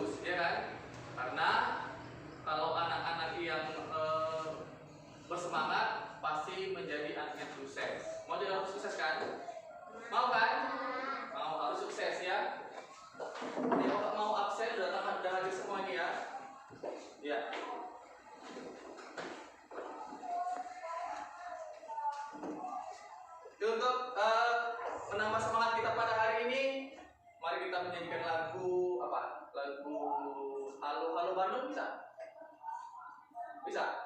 bagus, ya kan? Karena kalau anak-anak yang bersemangat pasti menjadi anak yang sukses. Mau jadi orang sukses kan? Mau kan? Mau, harus sukses ya. Jadi kalau mau absen udah hadir semua ini ya. Ya. Untuk menambah semangat kita pada hari ini, mari kita menyanyikan lagu apa? Lagu Halo Halo Bandung bisa? Bisa?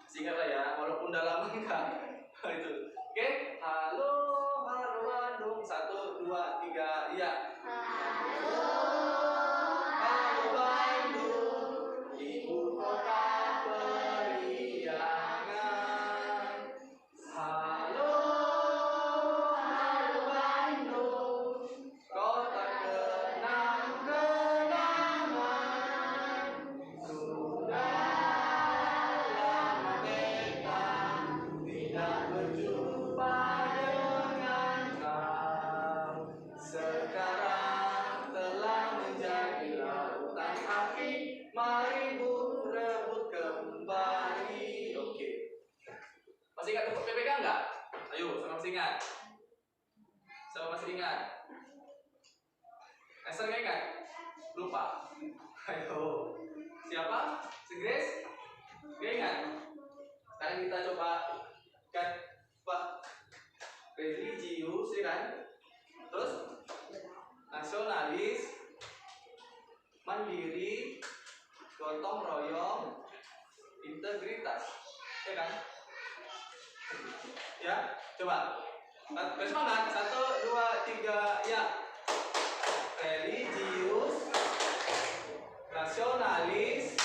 Singkat lah ya, walaupun udah lama enggak. Itu. Oke, halo halo Bandung, 1, 2, 3, iya. Halo halo Bandung, ibu kota periangan. Halo halo Bandung, kota kenang-kenangan. Sudah lama kita tidak berjumpa dengan kau. Sekarang telah menjadi lautan hati, mari berebut kembali. Oke. Masih ingat untuk PPK enggak? Ayo, sama masih ingat? Sama masih ingat? Esther nggak ingat? Lupa? Ayo. Siapa? Si Grace? Nggak ingat? Sekarang kita coba kan Pak religius, ya kan? Terus nasionalis, mandiri, gotong royong, integritas, ya kan? Ya, coba. Bersemangat. 1, 2, 3, ya. Religius, nasionalis,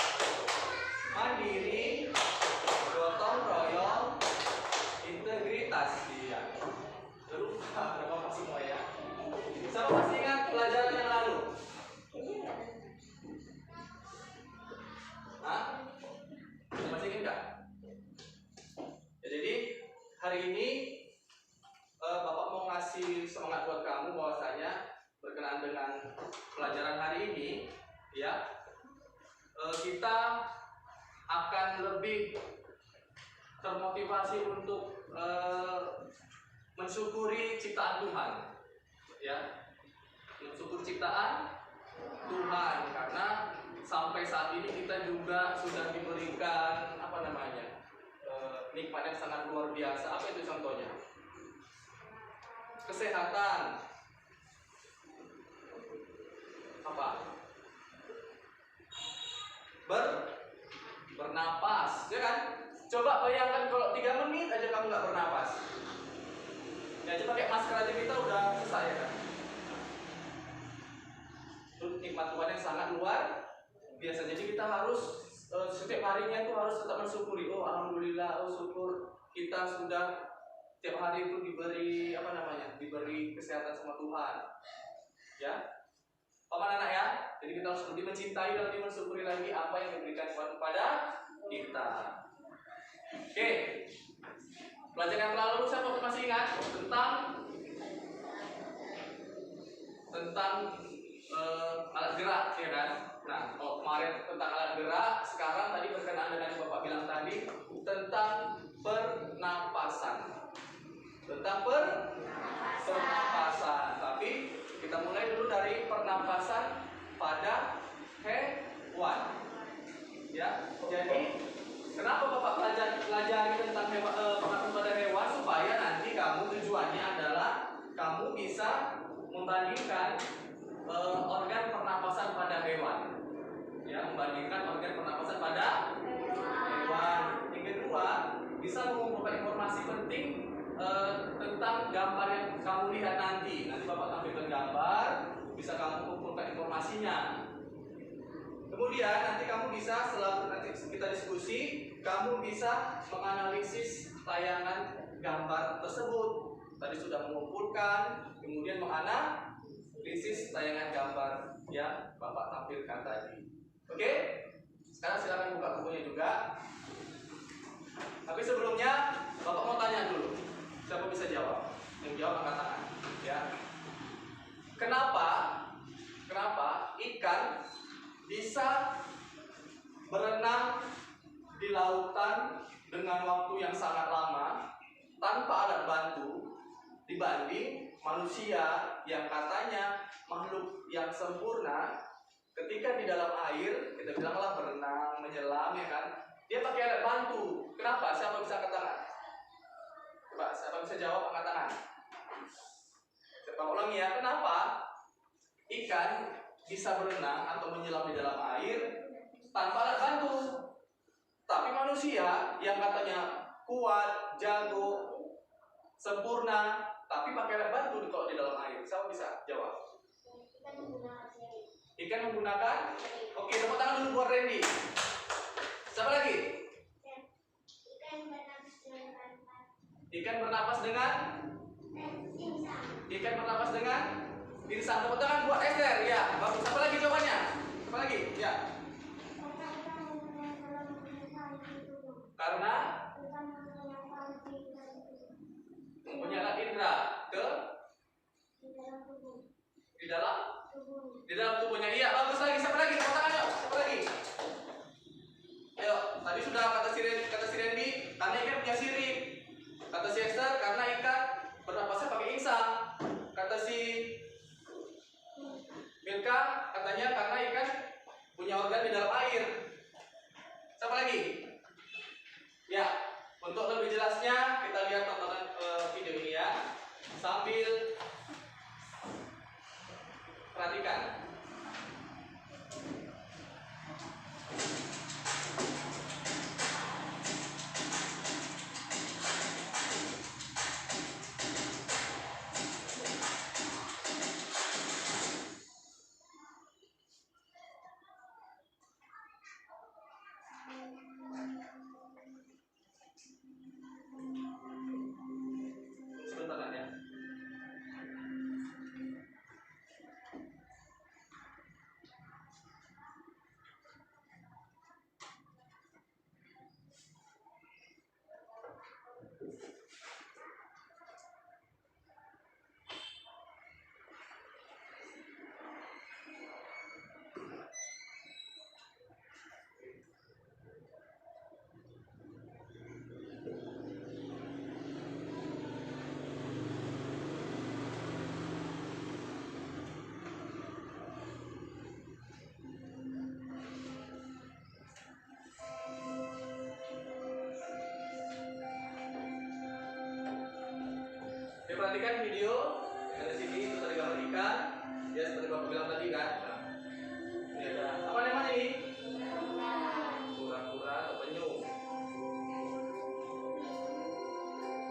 mandiri, gotong royong, integritas. Iya. Lupa berapa semua ya. Siapa masih ingat pelajaran yang lalu? Hah? Masih ingat nggak? Ya, jadi hari ini Bapak mau ngasih semangat buat kamu bahwasanya berkenaan dengan pelajaran hari ini, ya, kita akan lebih termotivasi untuk mensyukuri ciptaan Tuhan, ya, mensyukuri ciptaan Tuhan, karena sampai saat ini kita juga sudah diberikan apa namanya nikmat yang sangat luar biasa. Apa itu contohnya? Kesehatan, apa? Bernapas, ya kan? Coba bayangkan kalau 3 menit aja kamu nggak bernapas. Ya, aja pakai masker aja kita udah susah, ya kan? Itu nikmat Tuhan yang sangat luar biasa. Jadi kita harus setiap harinya itu harus tetap mensyukuri. Oh, alhamdulillah, oh syukur kita sudah setiap hari itu diberi apa namanya? Diberi kesehatan sama Tuhan. Ya. Paman anak ya. Jadi kita harus lebih mencintai dan lebih mensyukuri lagi apa yang diberikan Tuhan kepada kita. Oke. Pelajaran yang lalu siapa masih ingat tentang alat gerak, ya kan? Nah, kalau kemarin tentang alat gerak, sekarang tadi berkenaan dengan yang Bapak bilang tadi tentang pernapasan. Tentang pernapasan. Tapi kita mulai dulu dari pernapasan pada hewan. Ya, jadi kenapa Bapak pelajari tentang pernapasan pada hewan, supaya nanti kamu tujuannya adalah kamu bisa membandingkan organ pernapasan pada hewan. Ya, membandingkan organ pernapasan pada hewan. Yang kedua, bisa mengumpulkan informasi penting tentang gambar yang kamu lihat nanti. Nanti Bapak tampilkan gambar, bisa kamu kumpulkan informasinya. Kemudian nanti kamu bisa, setelah nanti kita diskusi, kamu bisa menganalisis tayangan gambar tersebut. Tadi sudah mengumpulkan, kemudian menganalisis tayangan gambar yang Bapak tampilkan tadi. Oke? Sekarang silakan buka bukunya juga. Tapi sebelumnya Bapak mau tanya dulu. Siapa bisa jawab? Yang jawab angkat tangan, ya. Kenapa ikan bisa berenang di lautan dengan waktu yang sangat lama tanpa alat bantu dibanding manusia yang katanya makhluk yang sempurna ketika di dalam air, kita bilanglah berenang, menyelam, ya kan? Dia pakai alat bantu. Kenapa? Siapa bisa angkat tangan? Coba, siapa bisa jawab, angkat tangan? Coba ulangi ya, kenapa ikan bisa berenang atau menyelam di dalam air tanpa alat bantu? Tapi manusia yang katanya kuat, jago, sempurna, tapi pakai alat bantu kalau di dalam air. Siapa bisa jawab? Ikan menggunakan? Oke, tepuk tangan dulu buat Randy. Siapa lagi? Ikan bernapas dengan? Ikan bernapas dengan? Insang. Tepuk tangan buat Esther. Ya, bagus. Siapa lagi jawabannya? Siapa lagi? Ya. Karena mempunyai alat indera ke di dalam tubuhnya. Iya, bagus lagi. Siapa lagi? Tepuk tangan yuk. Siapa lagi? Ayo, tadi sudah kata si Randy, karena ikan punya sirip. Kata si Esther, karena ikan bernapasnya pakai insang. Kata si Milka, katanya karena ikan punya organ di dalam air. Siapa lagi? Ya, untuk lebih jelasnya kita lihat tontonan video ini ya, sambil perhatikan. Sebentar ya. Perhatikan video yang di sini, itu tadi gambar ikan. Ya seperti Bapak bilang tadi kan. Ini ada apa namanya ini? Kura-kura atau penyu.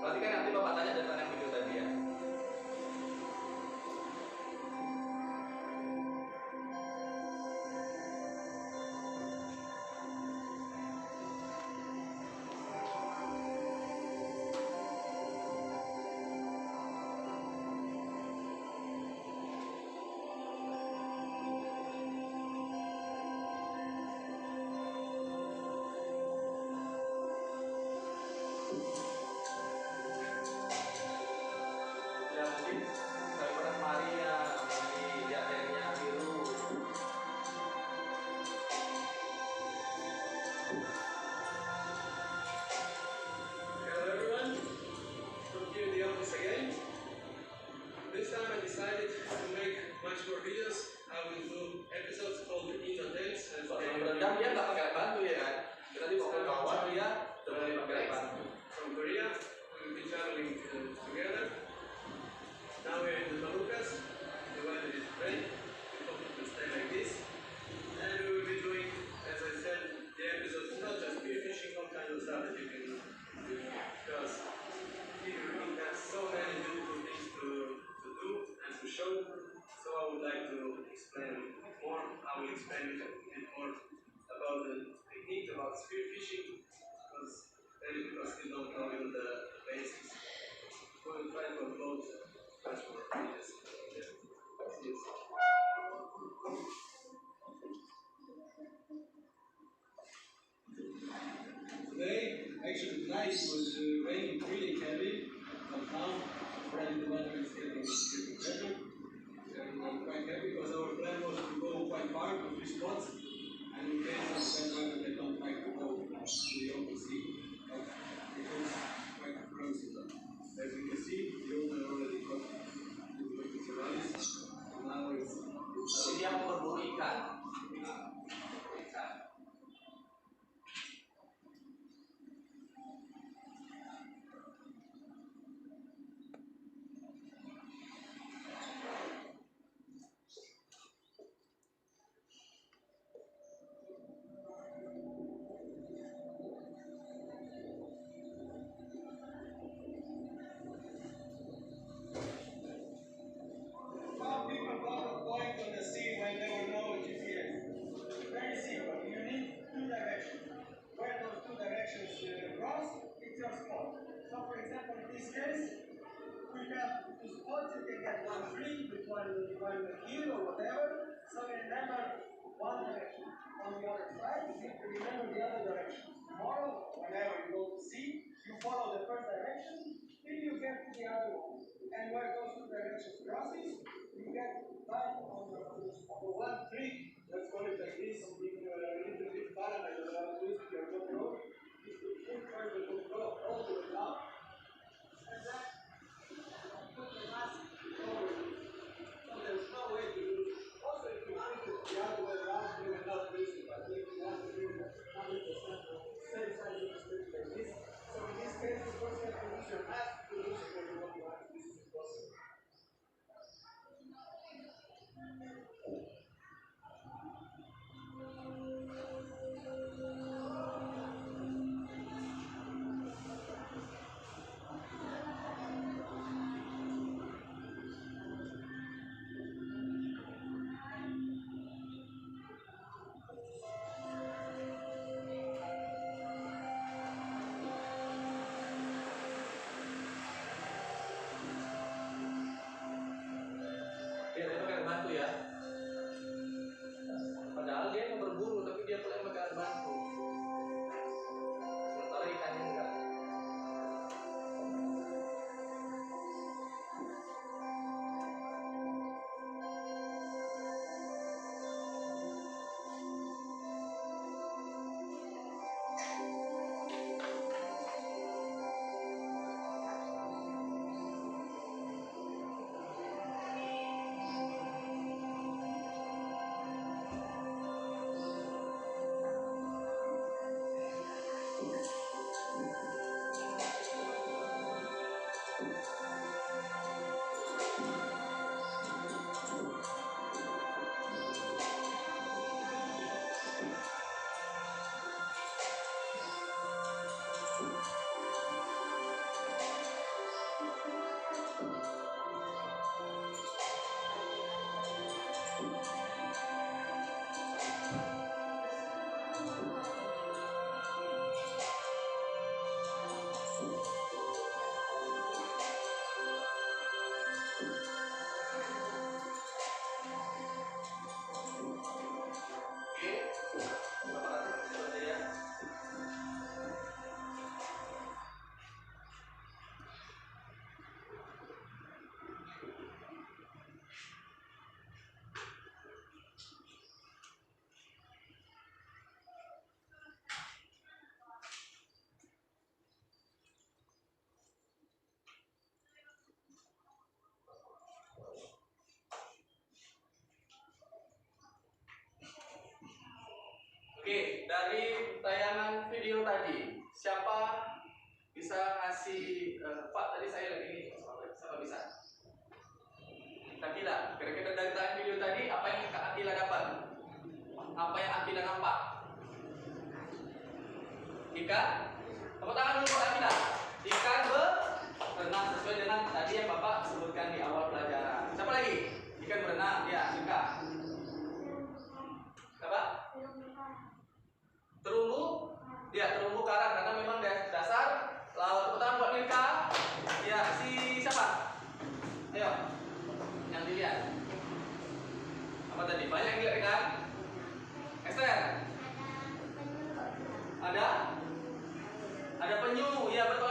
Perhatikan, nanti Bapak tanya dan tanya video tadi ya. Ya mungkin daripada kemari ya, ini lihat airnya biru. Hello everyone, from here in the office again. This time I decided to make much more videos. I will do episodes called Indoor Tales and Mudah-mudahan dia nggak pakai alat bantu ya kan. Kita di bawah bawah dia udah mulai pakai alat bantu. from Korea. We will be traveling together. Now we're in the Moluccas. The weather is great. We hope it will stay like this. And we will be doing, as I said, the episodes not just spear fishing, all kinds of stuff that you can do. Because here we have so many beautiful things to do and to show. So I would like to explain more. I will explain a bit more about the technique about spear fishing, because many people still don't know even the basics. We will try to upload much more videos. See you soon. Today, actually tonight was raining really heavy, but now apparently the weather is getting better. And quite happy because our plan was to go quite far to 3 spots. And in case of when they don't like to go to the open sea, it is quite frozen. As you can see, the owner already got the Picturalis, and now it's Jadi dia mau berburu ikan. Ikan. How people thought of going to the sea when there were no GPS? Very simple. You need two directions. Where those two directions cross, it's your spot. So, for example, in this case, we have two spots. You can get one tree with one hill or whatever. So remember one direction. On the other side, you need to remember the other direction. Tomorrow, whenever you go to sea, you follow the first direction till you get to the other one. And where those two directions crosses, you get right on the one tree. Let's call it like this, being a little bit parallel around this, your good road. You should first the good road all the way down. And then put the mask over it. So there's no way to do it. Also, if you put it the other way around, you will not lose it. But if you want to do it 100% of the same side, you must do it like this. So in this case, you first have to use your mask to lose it when you want to act. This is impossible. Dia pakai alat bantu ya. Padahal dia mau berburu tapi dia pakai alat bantu. Sementara ikannya enggak. Oke, dari tayangan video tadi, siapa bisa ngasih Pak tadi saya lagi ini, siapa bisa? Kak Atila, kira-kira dari tayangan video tadi apa yang Kak Atila dapat? Apa yang Atila nampak? Ikan? Tepuk tangan dulu Kak Atila. Ikan berenang sesuai dengan tadi yang Bapak sebutkan di awal pelajaran. Siapa lagi? Ikan berenang, ya, Ika. Siapa? Terumbu, ya terumbu karang karena memang dasar laut. Tepuk tangan buat Mirka. Ya, si siapa? Ayo, yang dilihat. Apa tadi? Banyak yang dilihat kan? Esther? Ada? Ada penyu, ya betul.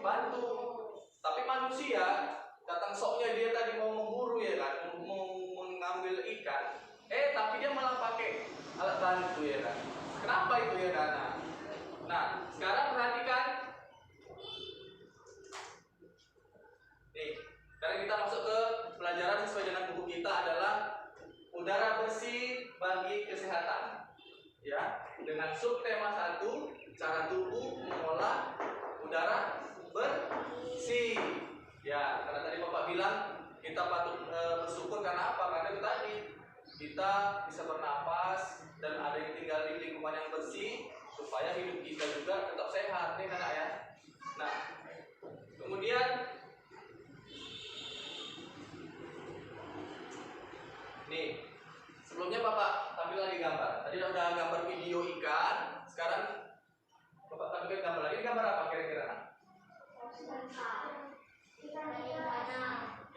dibantu. Tapi manusia datang soknya dia tadi mau memburu ya kan, mau mengambil ikan, tapi dia malah pakai alat bantu ya kan. Kenapa itu ya kan? Nah, sekarang perhatikan. Nih, sekarang kita masuk ke pelajaran sesuai dengan buku kita adalah udara bersih bagi kesehatan. Ya, dengan subtema 1, cara tubuh mengolah udara bersih. Ya, karena tadi Bapak bilang kita patut bersyukur karena apa? Karena itu tadi kita bisa bernapas dan ada yang tinggal di lingkungan yang bersih supaya hidup kita juga tetap sehat, nih anak ya. Nah, kemudian nih, sebelumnya Bapak tampil lagi gambar. Tadi udah gambar video ikan, sekarang Bapak tampilkan gambar lagi. Ini gambar apa kira-kira?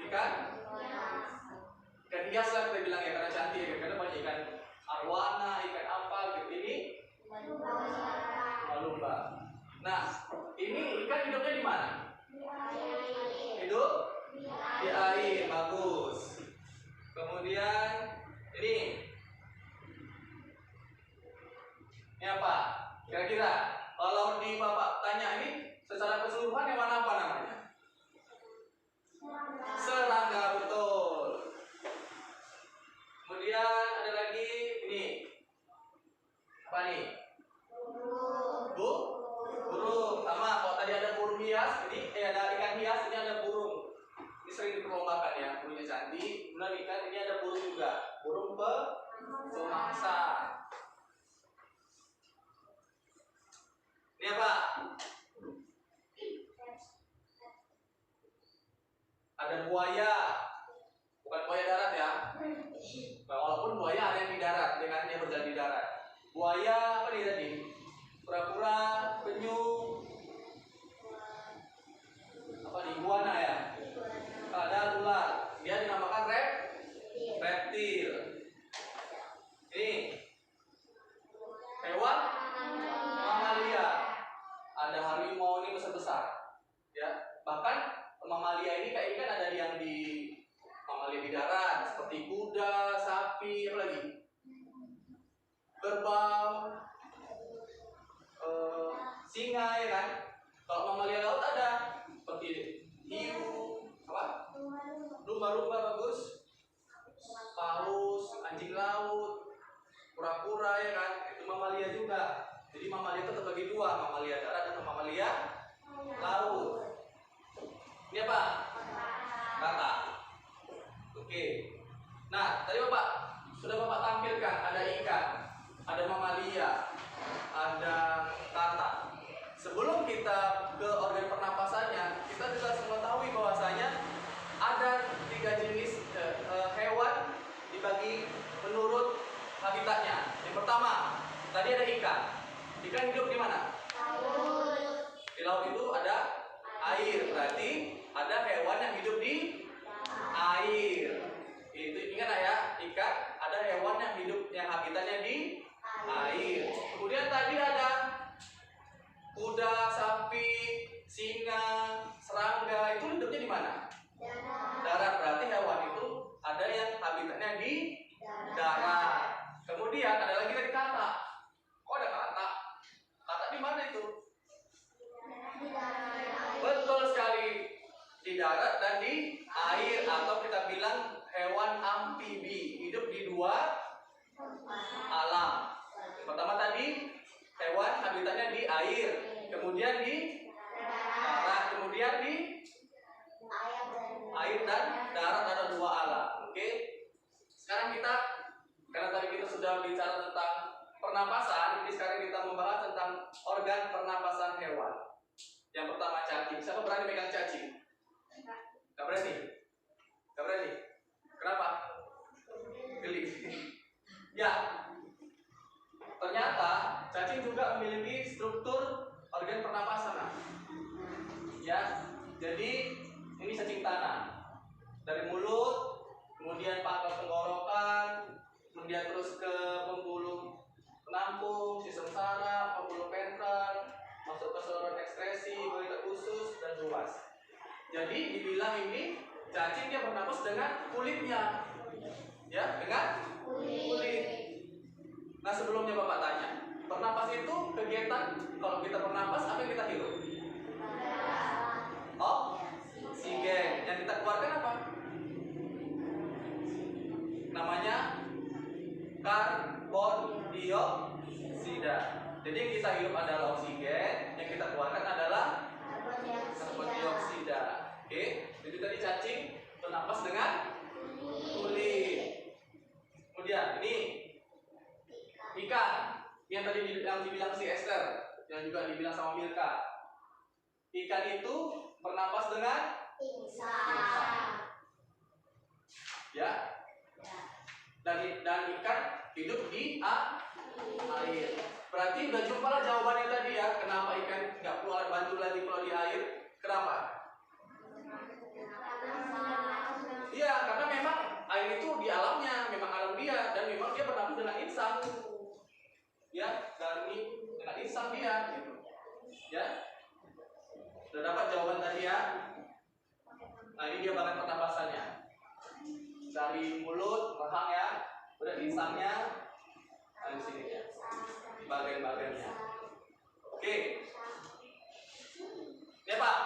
Ikan? Ikan hias lah kita bilang ya, karena cantik ya. Karena banyak ikan arwana, ikan apa gitu. Ini lumba. Nah, ini ikan hidupnya di mana? Hidup di air, bagus. Kemudian ini apa? Kira-kira kalau di Bapak tanya ini secara keseluruhan hewan apa namanya? Serangga, betul. Kemudian ada lagi ini. Apa nih? Burung. Sama, kalau tadi ada burung hias, ini ada ikan hias, ini ada burung. Ini sering diperlombakan ya, burungnya cantik. Kemudian ikan ini ada burung juga, burung pemangsa. Ini apa? Ada buaya, bukan buaya darat ya. Walaupun buaya ada yang di darat, dia berjalan di darat. Buaya apa nih tadi? Kura-kura, penyu, apa nih? Iguana ya. Ada ular, dia dinamakan reptil. Ini hewan mamalia. Ada harimau ini besar-besar, ya. Bahkan mamalia ini kayak ikan ada yang di mamalia di darat seperti kuda, sapi, apa lagi? Kerbau, singa ya kan. Kalau mamalia laut ada seperti hiu, apa? Lumba-lumba bagus, paus, anjing laut, kura-kura ya kan. Itu mamalia juga. Jadi mamalia itu terbagi dua, mamalia darat dan mamalia laut. Ini apa? Kata. Oke. Nah, tadi Bapak sudah Bapak tampilkan ada ikan, ada mamalia, ada kata. Sebelum kita ke organ pernapasannya, kita juga mengetahui bahwasanya ada 3 jenis hewan dibagi menurut habitatnya. Yang pertama, tadi ada ikan. Ikan hidup di mana? Laut. Di laut itu ada air, berarti ada hewan yang hidup di air. Itu ingat ya, ikan ada hewan yang hidup yang habitatnya di air. Kemudian tadi ada kuda, sapi, singa, serangga, itu hidupnya di mana? Darat. Berarti hewan itu ada yang habitatnya di darat. Kemudian ada lagi tadi kata. Kok ada kata? Kata di mana itu? Betul sekali, di darat dan di air, atau kita bilang hewan amfibi, hidup di 2 alam. Yang pertama tadi hewan habitatnya di air, kemudian di darat, kemudian di air dan darat, ada 2 alam. Oke. Sekarang kita, karena tadi kita sudah bicara tentang pernapasan, ini sekarang kita membahas tentang organ pernapasan hewan. Yang pertama cacing. Siapa berani pegang cacing? Gak berani? Gak berani? Kenapa? Geli. Ya. Ternyata cacing juga memiliki struktur organ pernapasan. Ya. Jadi Jadi dibilang ini cacing dia bernapas dengan kulitnya, ya, dengan kulit. Nah sebelumnya Bapak tanya, bernapas itu kegiatan, kalau kita bernapas apa yang kita hirup? Oksigen. Yang kita keluarkan apa? Namanya karbon dioksida. Jadi yang kita hirup adalah oksigen, yang kita keluarkan adalah karbon dioksida. Oke, jadi tadi cacing bernapas dengan kulit. Kemudian ini ikan yang tadi yang dibilang si Esther, yang juga dibilang sama Milka. Ikan itu bernapas dengan ya, dan ikan hidup di air. Berarti udah jumpa lah jawabannya tadi ya. Kenapa ikan nggak keluar bantu lagi kalau di air? Kenapa? Iya, karena memang air itu di alamnya, memang alam dia, dan memang dia bernapas dengan insang. Ya, dengan insang dia, gitu. Ya, udah dapat jawaban tadi ya. Nah ini dia bagian pernapasannya. Dari mulut, rahang ya, udah insangnya, nah di sini ya, bagian-bagiannya. Oke. Ya Pak.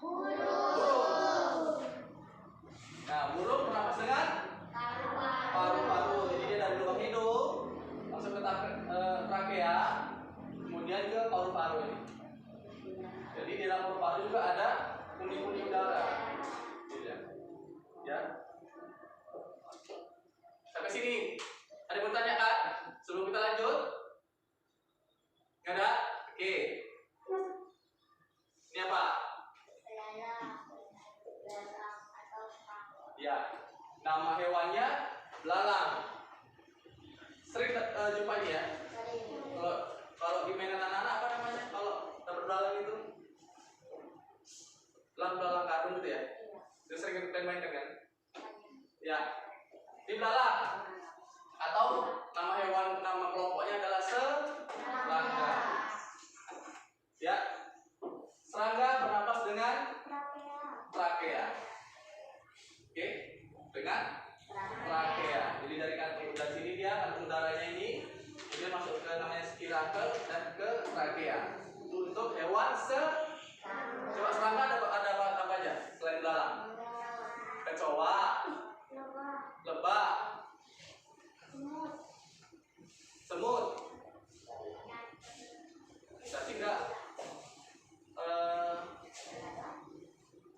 Burung. Nah burung bernapas dengan paru-paru. Jadi dia dari lubang hidung masuk ke trakea, kemudian ke paru-paru ini. Jadi di dalam paru-paru juga ada pundi-pundi udara. Ya. Sampai sini. Ada yang bertanya kan? Sebelum kita lanjut? Nggak ada? Oke. Ini apa? Ya. Nama hewannya belalang. Sering jumpa ini ya? Kalau di mainan anak-anak apa namanya? Kalau dapat belalang itu? Belalang karung gitu ya? Itu sering kalian mainkan kan? Ya. Ini belalang. Atau nama hewan, nama kelompoknya adalah serangga. Ya. Serangga bernapas dengan trakea. Oke, dengan trakea. Jadi dari kantong udara sini dia, kantong udaranya ini kemudian masuk ke namanya spirakel dan ke trakea. Untuk hewan coba serangga ada apa aja selain belalang? Kecoa, lebah, semut, cacing enggak?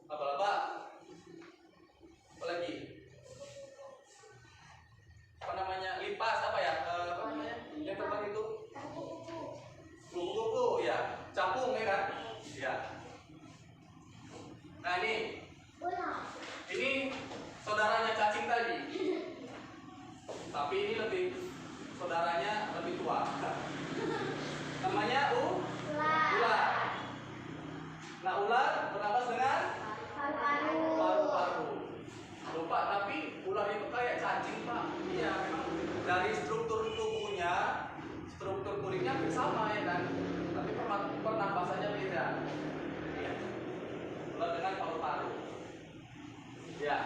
Laba-laba, apa lagi? Apa namanya? Lipas apa ya? Apa namanya? Yang terbang itu? Kupu-kupu ya, capung ya kan? Ya. Nah ini saudaranya cacing tadi. Tapi ini saudaranya lebih tua. Namanya ular. Nah ular bernapas dengan paru-paru. Lupa, tapi ular itu kayak cacing Pak. Iya memang dari struktur tubuhnya, struktur kulitnya hampir sama ya kan. Tapi pernapasannya beda. Iya. Ular dengan paru-paru. Ya.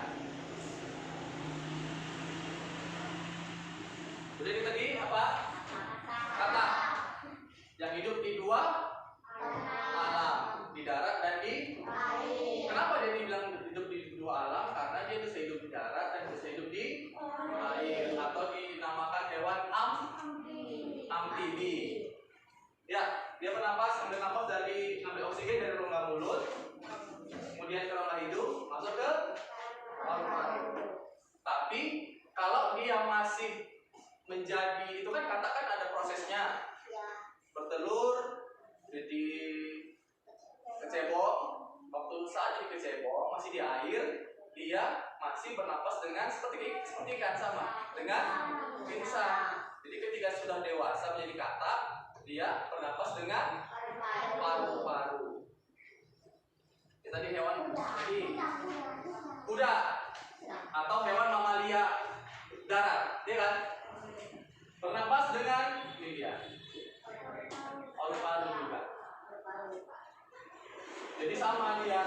Jadi tadi apa? Kata yang hidup di dua alam, di darat dan di air. Kenapa dia dibilang hidup di dua alam? Karena dia bisa hidup di darat dan bisa hidup di air, atau dinamakan hewan amfibi. Ya, dia bernapas, ambil napas ambil oksigen dari rongga mulut, kemudian ke rongga hidung, masuk ke paru-paru. Tapi kalau dia masih menjadi, itu kan katakan ada prosesnya, bertelur, jadi kecebong, waktu saat jadi kecebong masih di air, dia masih bernapas dengan seperti ikan, sama dengan insang. Jadi ketika sudah dewasa menjadi katak, dia bernapas dengan paru-paru. Ya, tadi hewan tadi kuda atau hewan mamalia darat, ya kan? Bernapas dengan ini dia paru-paru juga. Jadi sama dia,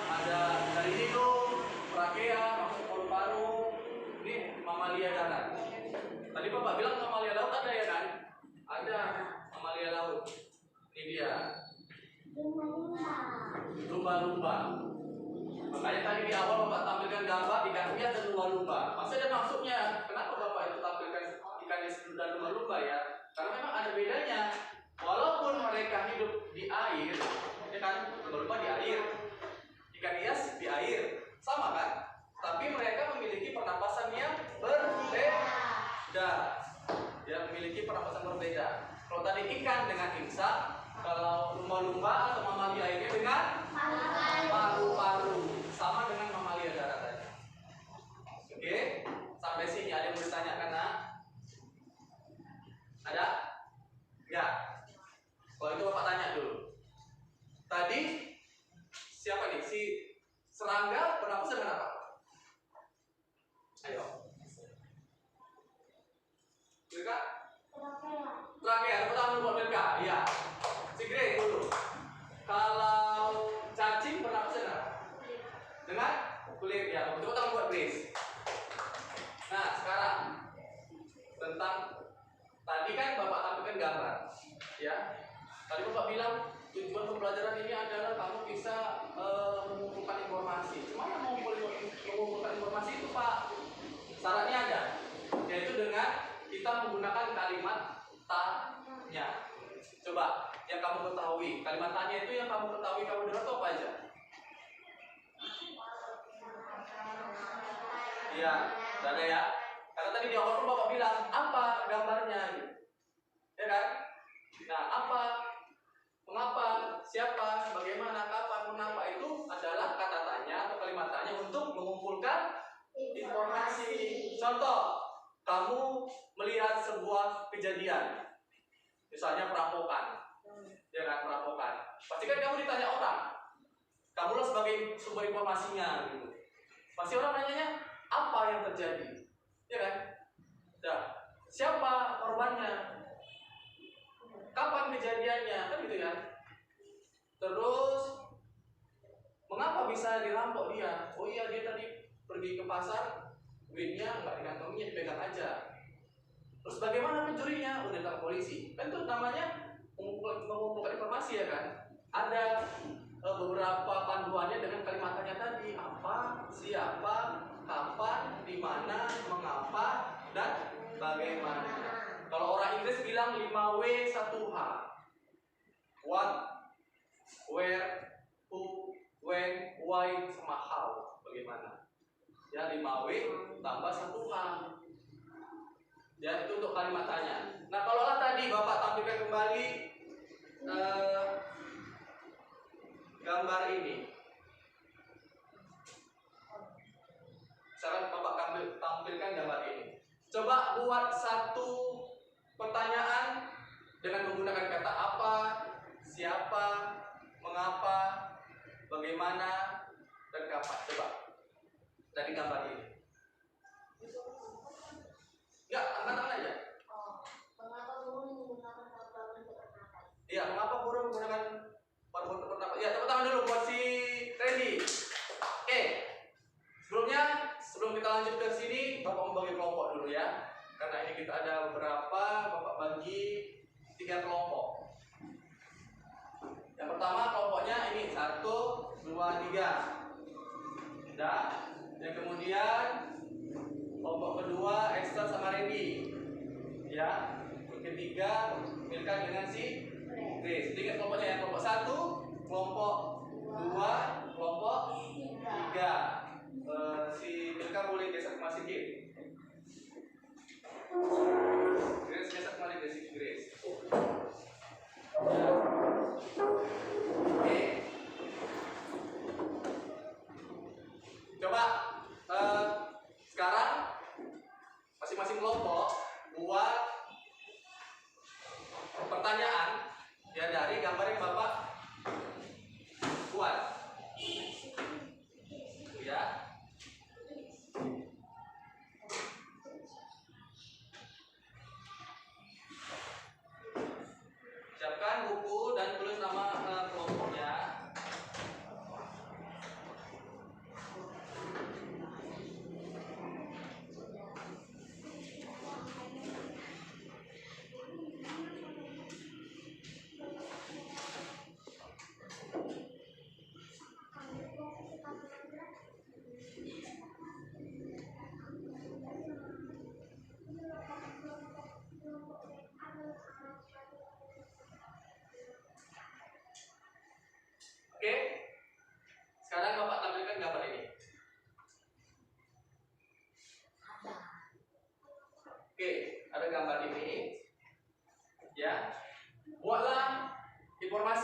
ada Tadi ini tuh trakea, masuk paru-paru, ini mamalia darat. Tadi Bapak bilang mamalia laut ada ya kan? Ada mamalia laut. Ini dia. Lumba-lumba. Makanya tadi di awal Bapak tampilkan gambar ikan hias dan lumba-lumba. Masih ada maksudnya. Kenapa Bapak itu tampilkan ikan hias dan lumba-lumba ya? Karena memang ada bedanya. Walaupun mereka hidup di air, ya kan? Lumba-lumba di air, ikan hias di air, sama kan? Tapi mereka memiliki pernapasan yang berbeda. Ya, memiliki pernapasan berbeda. Kalau tadi ikan dengan insak, kalau lumba-lumba atau mamalia lainnya dengan paru-paru, sama dengan mamalia darat tadi. Oke, sampai sini ada yang mau ditanyakan, nak? Ada? Enggak? Kalau itu Bapak tanya dulu. Tadi siapa nih? Si serangga bernapas dengan apa? Ayo. Milka? Trakea, tepuk tangan dulu buat Milka. Iya. Si Grey dulu. Kalau cacing bernapas dengan apa? Dengan kulit ya. Tepuk tangan buat Grace. Nah, sekarang tentang tadi kan Bapak tampilkan gambar, ya. Tadi Bapak bilang tujuan pembelajaran ini adalah kamu bisa mengumpulkan informasi. Cuma yang mengumpulkan informasi itu Pak, syaratnya ada, yaitu dengan kita menggunakan kalimat tanya. Coba yang kamu ketahui, kalimat tanya itu yang kamu ketahui kamu dengar itu apa aja? Iya, ada ya. Karena tadi di awal pun Bapak bilang apa gambarnya, gitu. Ya kan? Nah, apa, mengapa, siapa, bagaimana, kapan, mengapa itu adalah kata tanya atau kalimat tanya untuk mengumpulkan informasi. Contoh, kamu melihat sebuah kejadian, misalnya perampokan, ya kan, perampokan. Pasti kan kamu ditanya orang, kamulah sebagai sumber informasinya, gitu. Pasti orang nanyanya apa yang terjadi, ya kan? Nah, siapa korbannya? Kapan kejadiannya? Kan gitu ya. Terus mengapa bisa dirampok dia? Oh iya, dia tadi pergi ke pasar, duitnya nggak dikantonginya, dipegang aja. Terus bagaimana pencurinya? Udah ditangkap polisi. Kan itu namanya mengumpulkan informasi ya kan? Ada beberapa panduannya dengan kalimat tanya tadi, apa, siapa, kapan, di mana, mengapa, dan bagaimana. Kalau orang Inggris bilang 5W 1H. What, where, who, when, why, sama how. Bagaimana? Ya, 5W tambah 1H. Ya, itu untuk kalimat tanya. Nah, kalaulah tadi Bapak tampilkan kembali gambar ini. Misalkan Bapak tampilkan gambar ini. Coba buat satu pertanyaan dengan menggunakan kata apa, siapa, mengapa, bagaimana, dan kapan. Coba dari gambar ini. Ya, angkat tangan aja. Mengapa burung menggunakan paru-paru untuk bernapas? Iya, mengapa burung menggunakan paru-paru untuk bernapas? Ya, tepuk tangan dulu buat si Randy. Oke. Sebelum kita lanjut ke sini, Bapak membagi kelompok dulu ya. Karena ini kita ada beberapa, Bapak bagi 3 kelompok. Yang pertama kelompoknya ini 1, 2, 3. Nah, yang kemudian kelompok kedua Esther sama Randy. Ya. Yang ketiga Milka dengan si Grace. 3 kelompoknya ya. Kelompok 1, kelompok 2, kelompok 3. Si Milka boleh geser ke Mas Sigit. Grace geser kembali ke si Grace. Ya. Oke. Coba sekarang masing-masing kelompok buat pertanyaan ya dari gambar yang Bapak buat. Ya. Siapkan buku dan tulis nama kelompoknya.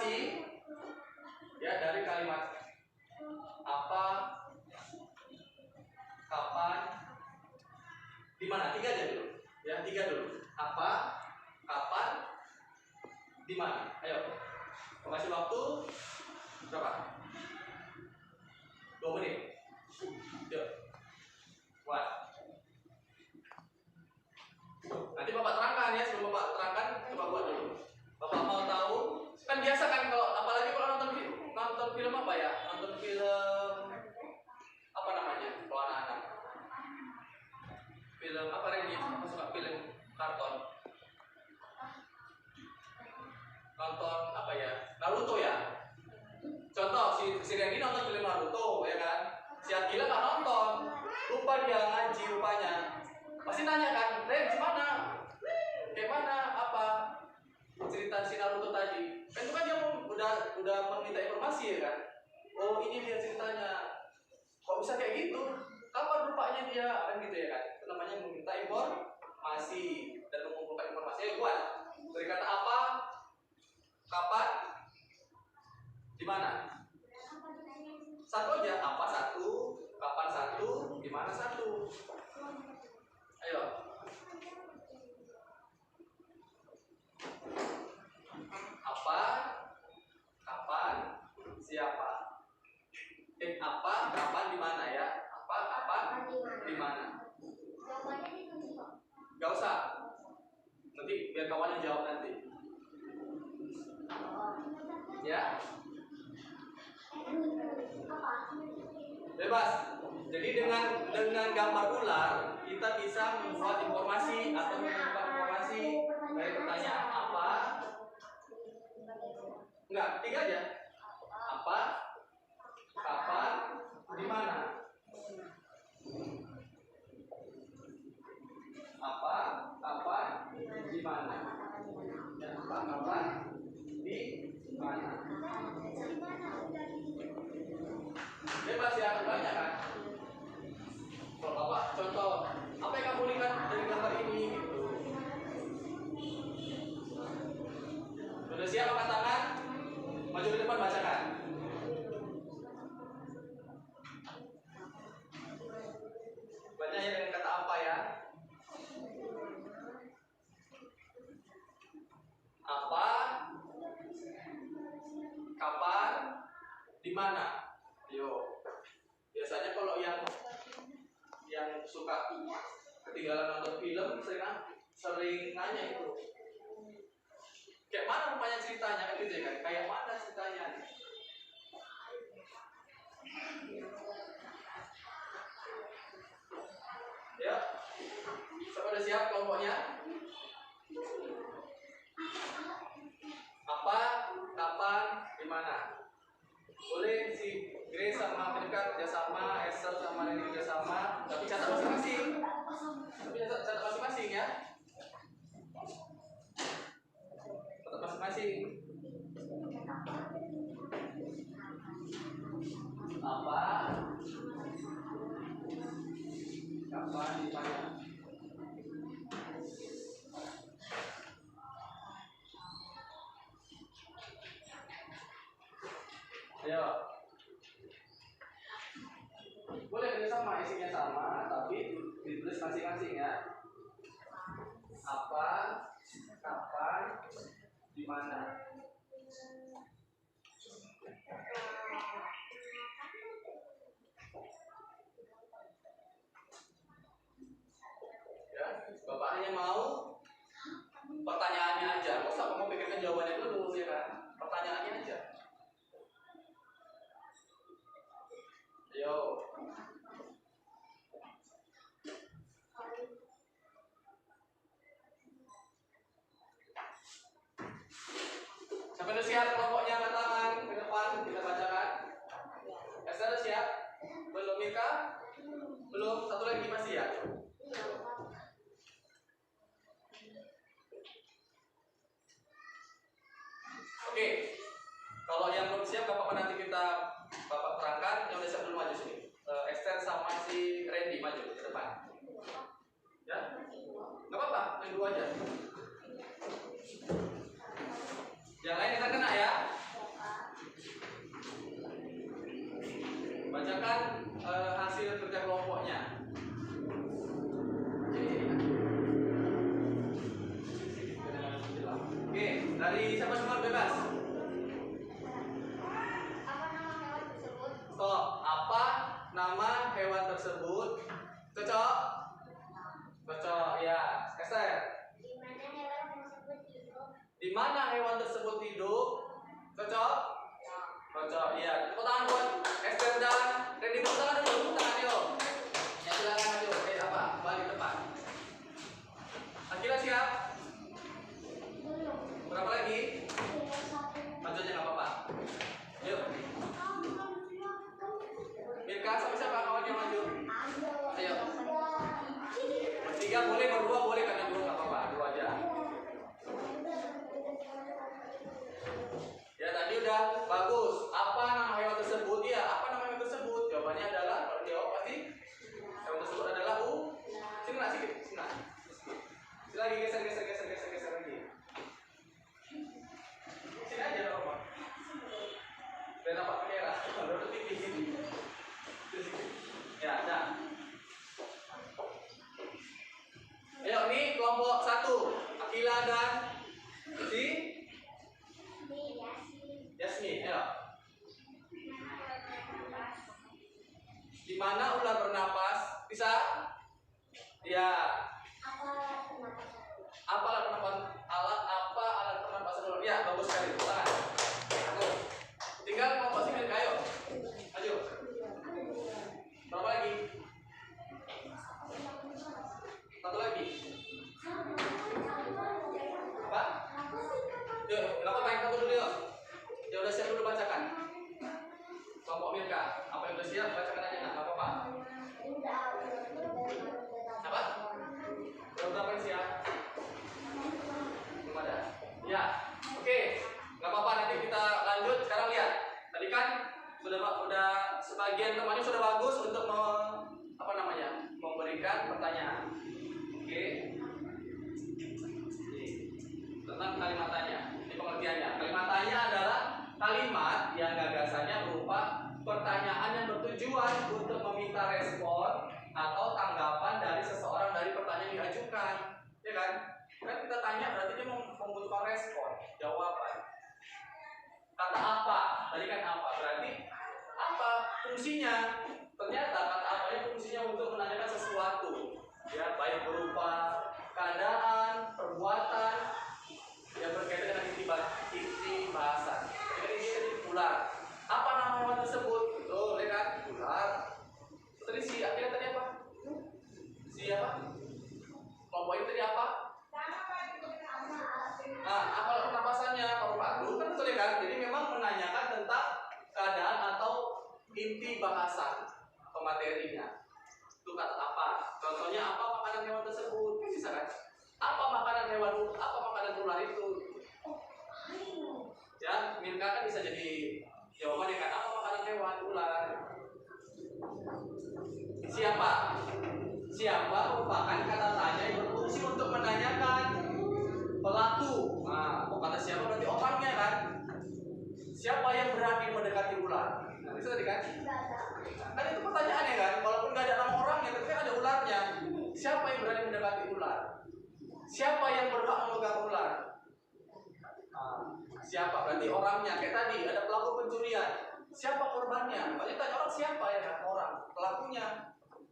informasi ya dari kalimat apa, kapan, di mana. 3 aja dulu. Ya, 3 dulu. Apa, kapan, di mana. Ayo. Kasih waktu berapa? 2 menit. Yuk. Buat. Nanti Bapak terangkan ya, sebelum Bapak terangkan, coba buat dulu. Bapak mau tahu, kan biasa kan kalau apalagi kalau nonton film apa ya? Nonton film apa namanya? Kalau anak-anak. Film apa Randy? Aku suka film karton. Nonton apa ya? Naruto ya. Contoh si Randy nonton film Naruto ya kan? Si Akila nggak nonton, lupa dia ngaji rupanya. Pasti nanya kan, Ren gimana? Kayak mana? Apa cerita si Naruto tadi? Kan itu kan dia udah meminta informasi ya kan? Oh ini dia ceritanya. Kok bisa kayak gitu? Kapan rupanya dia? Kan gitu ya kan? Itu namanya meminta informasi dan mengumpulkan informasi. Ayo buat. Dari kata apa? Kapan? Di mana? Satu aja. Apa satu? Kapan satu? Di mana satu? Ayo. Apa? Kapan? Siapa? Apa? Kapan? Di mana ya? Apa? Kapan? Di mana? Jawabannya ditulis kok. Gak usah. Nanti biar kawan yang jawab nanti. Ya. Apa? Bebas. Jadi dengan gambar ular kita bisa membuat informasi atau mengumpulkan informasi dari pertanyaan apa. Enggak, 3 aja. Apa? Kapan? Di mana? Apa? Kapan? Di mana? Ya, apa? Kapan? Di mana? Bebas ya, banyak kan? Kalau Bapak contoh, apa yang kamu lihat dari gambar ini gitu. Sudah siap angkat tangan? Maju ke depan bacakan. Banyak ya dengan kata apa ya? Apa? Kapan? Di mana? Yo. Biasanya kalau yang suka ketinggalan nonton film sering nanya itu. Kayak mana rupanya ceritanya kan gitu ya kan? Kayak mana ceritanya? Ya. Sudah siap kelompoknya? Apa? Kapan? Di mana? Boleh si Grace sama Amerika kerjasama, Esther sama Randy kerjasama, tapi catat masing-masing. Tapi catat masing-masing ya. Catat masing-masing. Apa? Kapan? Di mana? Ayo. Boleh kerjasama, isinya sama, tapi ditulis masing-masing ya. Apa, kapan, di mana? Ya, Bapak hanya mau pertanyaannya aja. Nggak usah kamu pikirkan jawabannya dulu ya kan? Pertanyaannya aja. Ayo. Sampai udah siap kelompoknya angkat tangan ke depan kita bacakan. Esther siap? Belum Mika? Belum? Satu lagi masih ya? Oke. Kalau yang belum siap gak apa-apa nanti Bapak terangkan. Yang udah siap dulu maju sini. Esther sama si Randy maju ke depan. Ya? Gak apa-apa, yang dua aja. Yang lain kita kena ya. hewan tersebut? Cocok? Cocok, ya. Esther. Di mana hewan tersebut hidup? Cocok? Cocok, iya. Tepuk tangan buat Esther dan Randy. Tepuk tangan dulu, tepuk tangan yuk. Ya silakan maju. Apa? Balik tepat. Akhirnya siap? Berapa lagi? Maju aja nggak apa-apa. Yuk. Mirka sama siapa kawan yang maju? Ayo. Bertiga boleh, berdua boleh, karena dua nggak apa-apa, dua aja. Ya tadi udah bagus. Apa nama hewan tersebut? Ya, apa nama hewan tersebut? Jawabannya adalah, kalau jawab pasti hewan tersebut adalah sini nak sedikit, sini nak. Sini lagi, geser lagi. Sini aja Roma. Biar nampak kamera. Kalau udah tinggi. Ya, dah. Ayo, ini kelompok 1. Akila dan Yasmin, ayo. Di mana ular bernapas? Bisa? Ya. Apa alat pernapasan ular? Ya, bagus sekali. Tangan. Bagus. Tinggal kelompok sini, ayo. Maju. Berapa lagi? Satu lagi. Apa? Yuk, kenapa main kamu dulu yuk? Ya udah siap dulu bacakan. Kelompok Mirka, apa yang udah siap bacakan aja nak, apa-apa. Apa? Berapa yang siap? Belum ada. Ya, oke. Gak apa-apa, nanti kita lanjut. Sekarang lihat. Tadi kan sudah sebagian temannya sudah bagus untuk memberikan pertanyaan. Oke. Tentang kalimat tanya. Ini pengertiannya. Kalimat tanya adalah kalimat yang gagasannya berupa pertanyaan yang bertujuan untuk meminta respon atau tanggapan dari seseorang dari pertanyaan yang diajukan. Ya kan? Kan kita tanya berarti dia membutuhkan respon, jawaban. Kata apa? Tadi kan apa? Berarti apa fungsinya? Ternyata kata apa ini fungsinya untuk menanyakan sesuatu. Ya, baik berupa keadaan, perbuatan yang berkaitan dengan inti bahasan. Jadi ini ular. Apa nama hewan tersebut? Betul, ya kan? Ular. Tadi akhirnya tadi apa? Siapa? Kelompok ini tadi apa? Nah, apa pernapasannya? Paru-paru kan betul ya kan? Jadi memang menanyakan tentang keadaan atau inti bahasan atau materinya. Itu kata apa? Contohnya apa makanan hewan tersebut? Bisa kan? Apa makanan ular itu? Ya, Mirka kan bisa jadi jawabannya kan apa makanan hewan ular? Siapa merupakan kata tanya yang berfungsi untuk menanyakan pelaku. Nah, kata siapa berarti orangnya kan? Siapa yang berani mendekati ular? Nah, itu tadi kan? Kan itu pertanyaannya kan? Walaupun nggak ada nama orangnya, tapi kan ada ularnya. Siapa yang berani mendekati ular? Siapa yang berhak memegang ular? Nah, siapa? Berarti orangnya. Kayak tadi ada pelaku pencurian. Siapa korbannya? Makanya tanya orang siapa ya kan? Orang pelakunya.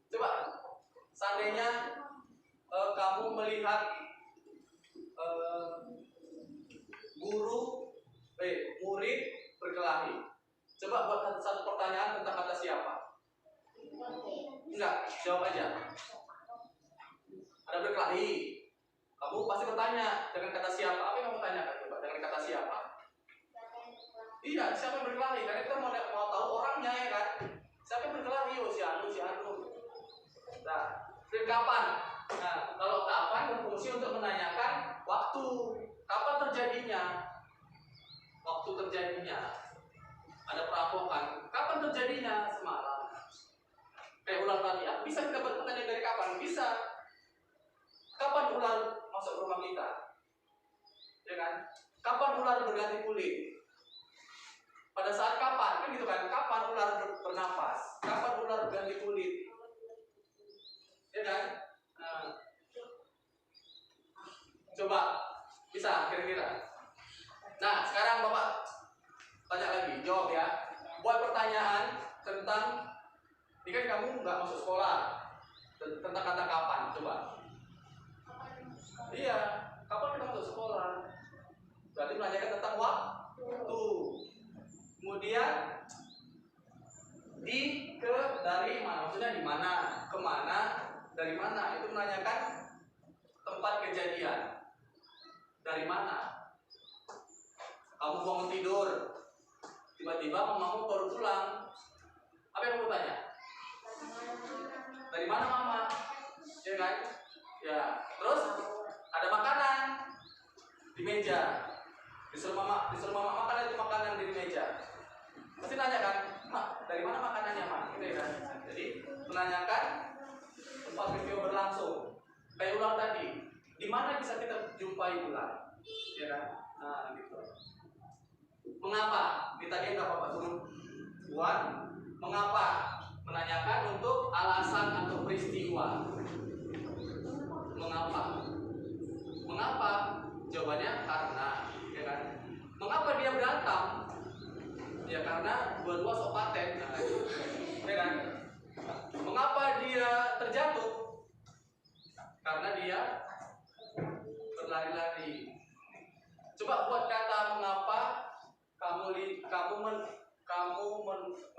Coba seandainya kamu melihat murid berkelahi. Coba buat satu pertanyaan tentang kata siapa. Enggak, jawab aja. Ada berkelahi. Kamu pasti bertanya dengan kata siapa. Apa yang kamu tanyakan coba dengan kata siapa? Iya, siapa yang berkelahi? Karena kita mau tahu orangnya ya kan. Siapa yang berkelahi? Oh, si Anu. Nah, dan kapan? Nah, kalau kapan berfungsi untuk menanyakan waktu. Kapan terjadinya? Waktu terjadinya. Ada perampokan. Kapan terjadinya? Semalam. Kayak ular tadi. Bisa kita bertanya dari kapan? Bisa. Kapan ular masuk ke rumah kita? Ya kan? Kapan ular berganti kulit? Pada saat kapan? Kan gitu kan? Kapan ular bernapas? Kapan ular berganti kulit? Ya kan? Nah, coba bisa kira-kira. Nah, sekarang Bapak tanya lagi, jawab ya. Buat pertanyaan tentang ini kan kamu nggak masuk sekolah. Tentang kata kapan, coba. Iya, kapan kita masuk sekolah? Berarti menanyakan tentang waktu. Kemudian dari mana? Maksudnya di mana? Kemana? Dari mana? Itu menanyakan tempat kejadian. Dari mana? Kamu bangun tidur, tiba-tiba mamamu baru pulang. Apa yang kamu tanya? Dari mana mama? Ya kan? Ya. Terus ada makanan di meja. Disuruh mama makan, itu makanan di meja. Pasti nanya kan, Mak, dari mana makanannya, Mak? Gitu ya kan? Jadi menanyakan tempat peristiwa berlangsung. Kayak ulang tadi, di mana bisa kita jumpai ulang? Ya kan? Nah, gitu. Mengapa? Ditanya enggak Bapak suruh buat mengapa? Menanyakan untuk alasan atau peristiwa. Mengapa? Mengapa? Jawabannya karena, ya kan? Mengapa dia berantem? Ya karena dua-dua sok paten, nah, ya kan? Mengapa dia terjatuh? Karena dia berlari-lari. Coba buat kata mengapa kamu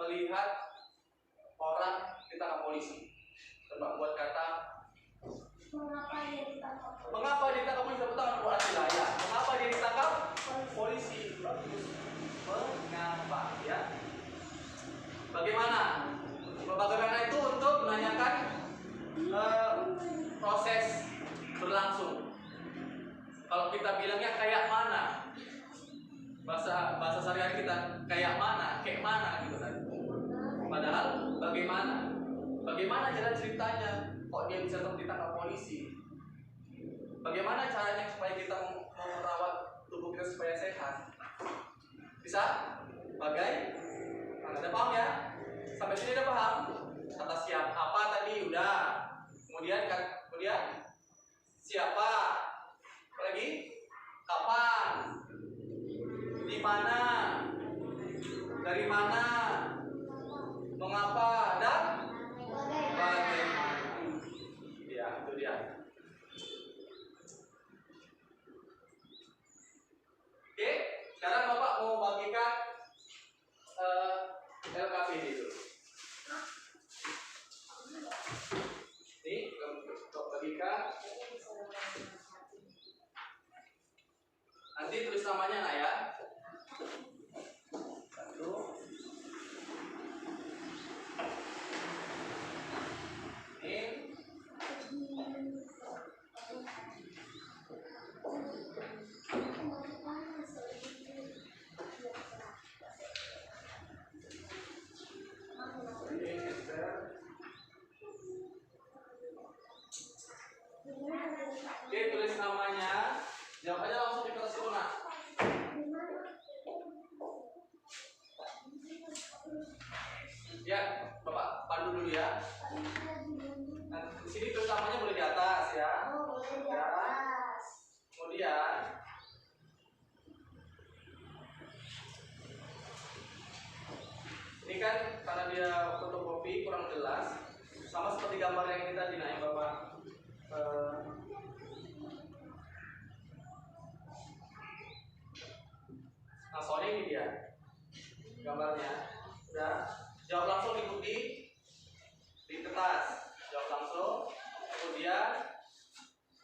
melihat orang ditangkap polisi. Coba buat kata mengapa dia ditangkap polisi? Tepuk tangan buat wilayah. Mengapa dia ditangkap polisi? Bagus. Mengapa? Ya. Bagaimana? Bagaimana itu untuk menanyakan proses berlangsung. Kalau kita bilangnya kayak mana? Bahasa sehari-hari kita kayak mana gitu kan. Padahal bagaimana? Bagaimana jalan ceritanya? Kok dia bisa ditangkap polisi? Bagaimana caranya supaya kita merawat tubuh kita supaya sehat? Bisa? Ada paham ya? Sampai sini udah paham? Kata siap apa tadi udah. Kemudian siapa? Apa lagi? Kapan? Di mana? Dari mana? Mengapa? Dan bagaimana? Ya, itu dia. Oke, sekarang Bapak mau bagikan LKPD dulu. Nih, Bapak bagikan. Nanti tulis namanya nak ya. Satu. Ini. Oke, tulis namanya. Jawab aja langsung di kertas itu nak. Ya, Bapak pandu dulu ya. Nah, di sini tulis namanya boleh di atas ya. Ya. Kemudian ini kan karena dia fotokopi kurang jelas, sama seperti gambar yang kita dinaik Bapak. Nah, soalnya ini dia gambarnya. Udah, jawab langsung ikuti di kertas. Jawab langsung. Kemudian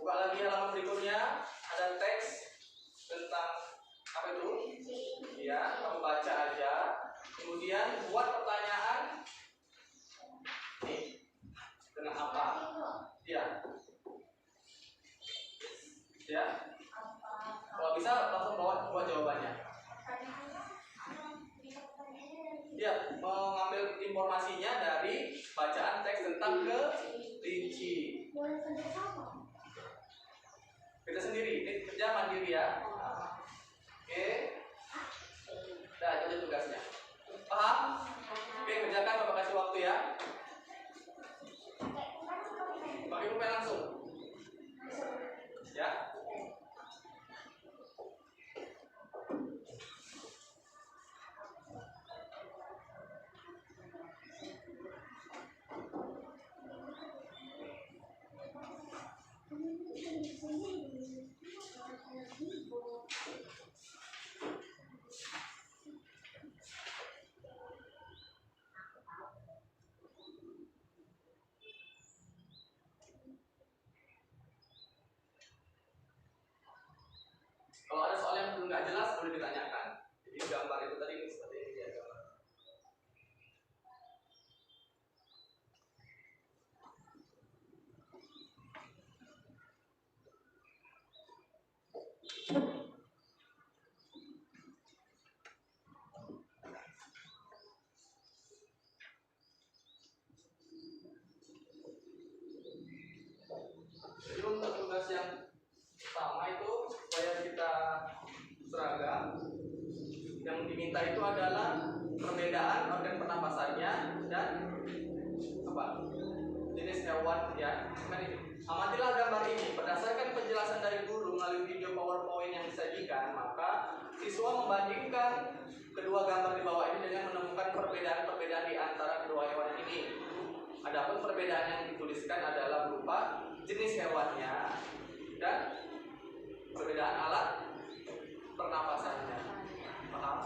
buka lagi halaman berikutnya, ada teks tentang apa itu? Ya, kamu baca aja. Kemudian buat pertanyaan. Nih, dengan apa? Ya. Ya. Kalau bisa langsung buat jawabannya. Ya, mengambil informasinya dari bacaan teks tentang kelinci. Kita sendiri, ini kerja mandiri ya. Oke. Nah, itu aja tugasnya. Paham? Oke, kerjakan, Bapak kasih waktu ya. Pakai pulpen langsung. Ya. Amatilah gambar ini. Berdasarkan penjelasan dari guru melalui video PowerPoint yang disajikan, maka siswa membandingkan kedua gambar di bawah ini dengan menemukan perbedaan-perbedaan di antara kedua hewan ini. Adapun perbedaan yang dituliskan adalah berupa jenis hewannya dan perbedaan alat pernapasannya. Paham?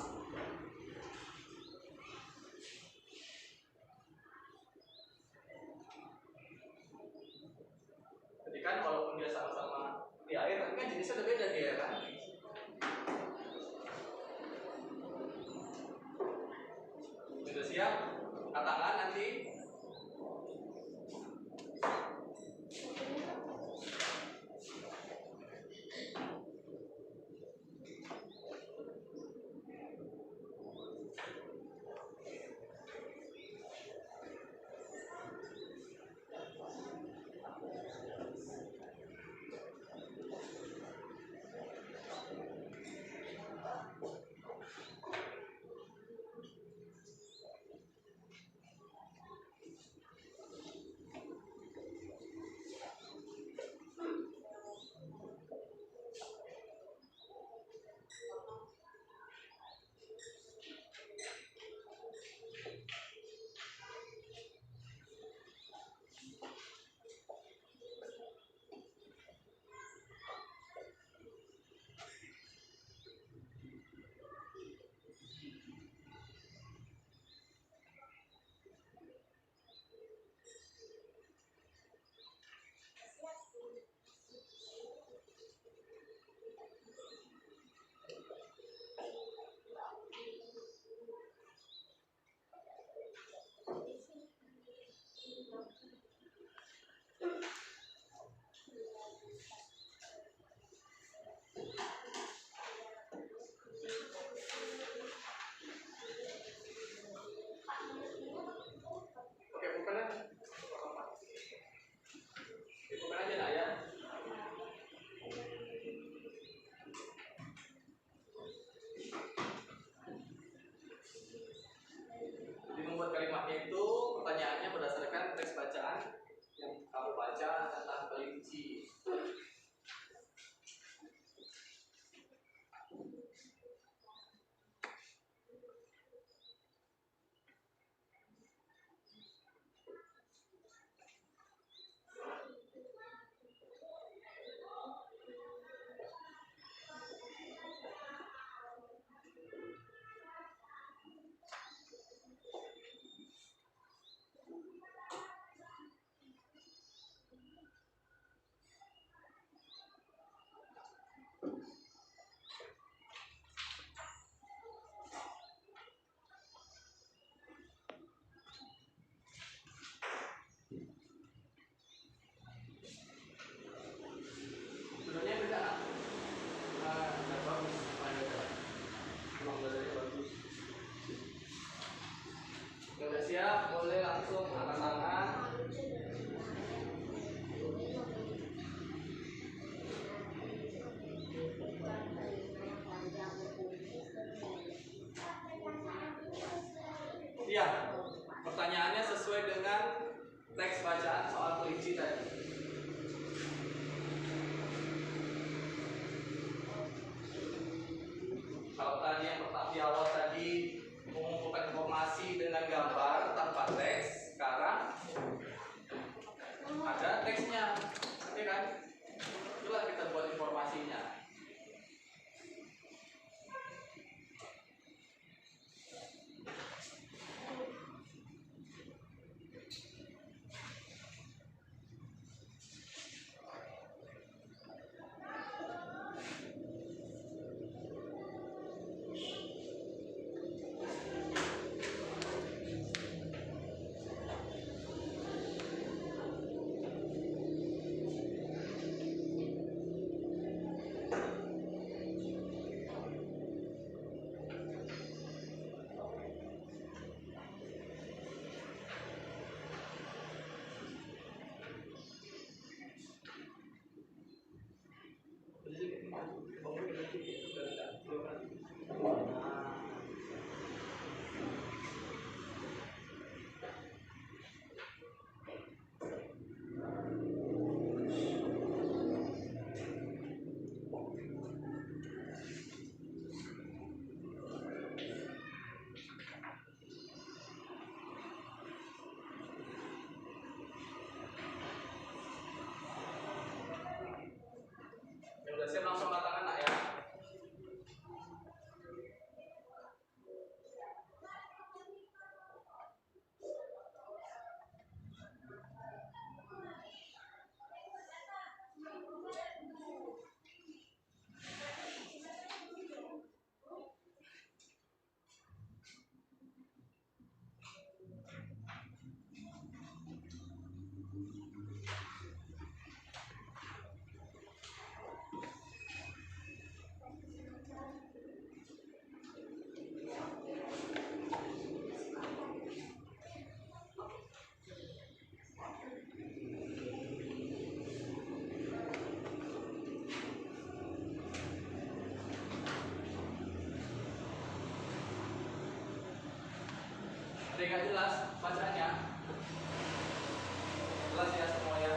Jadi kan walaupun dia sama-sama di air, tapi kan jenisnya udah beda dia kan. Sudah siap? Angkat tangan nanti. Oke, bukan aja. Bukan aja nak ya. Jadi membuat kalimatnya itu pertanyaannya berdasarkan teks bacaan yang kamu baca tentang kelinci. Sebenarnya beda nak. Nggak bagus, mana beda. Emang belajarnya bagus. Sudah siap, boleh langsung angkat tangan. Iya, pertanyaannya sesuai dengan teks bacaan soal kelinci tadi. Kalau tadi yang pertama di awal tadi mengumpulkan informasi dengan gambar tanpa teks, sekarang ada teksnya, ya kan? Itulah kita buat informasinya. nggak jelas bacanya? Jelas ya semua ya?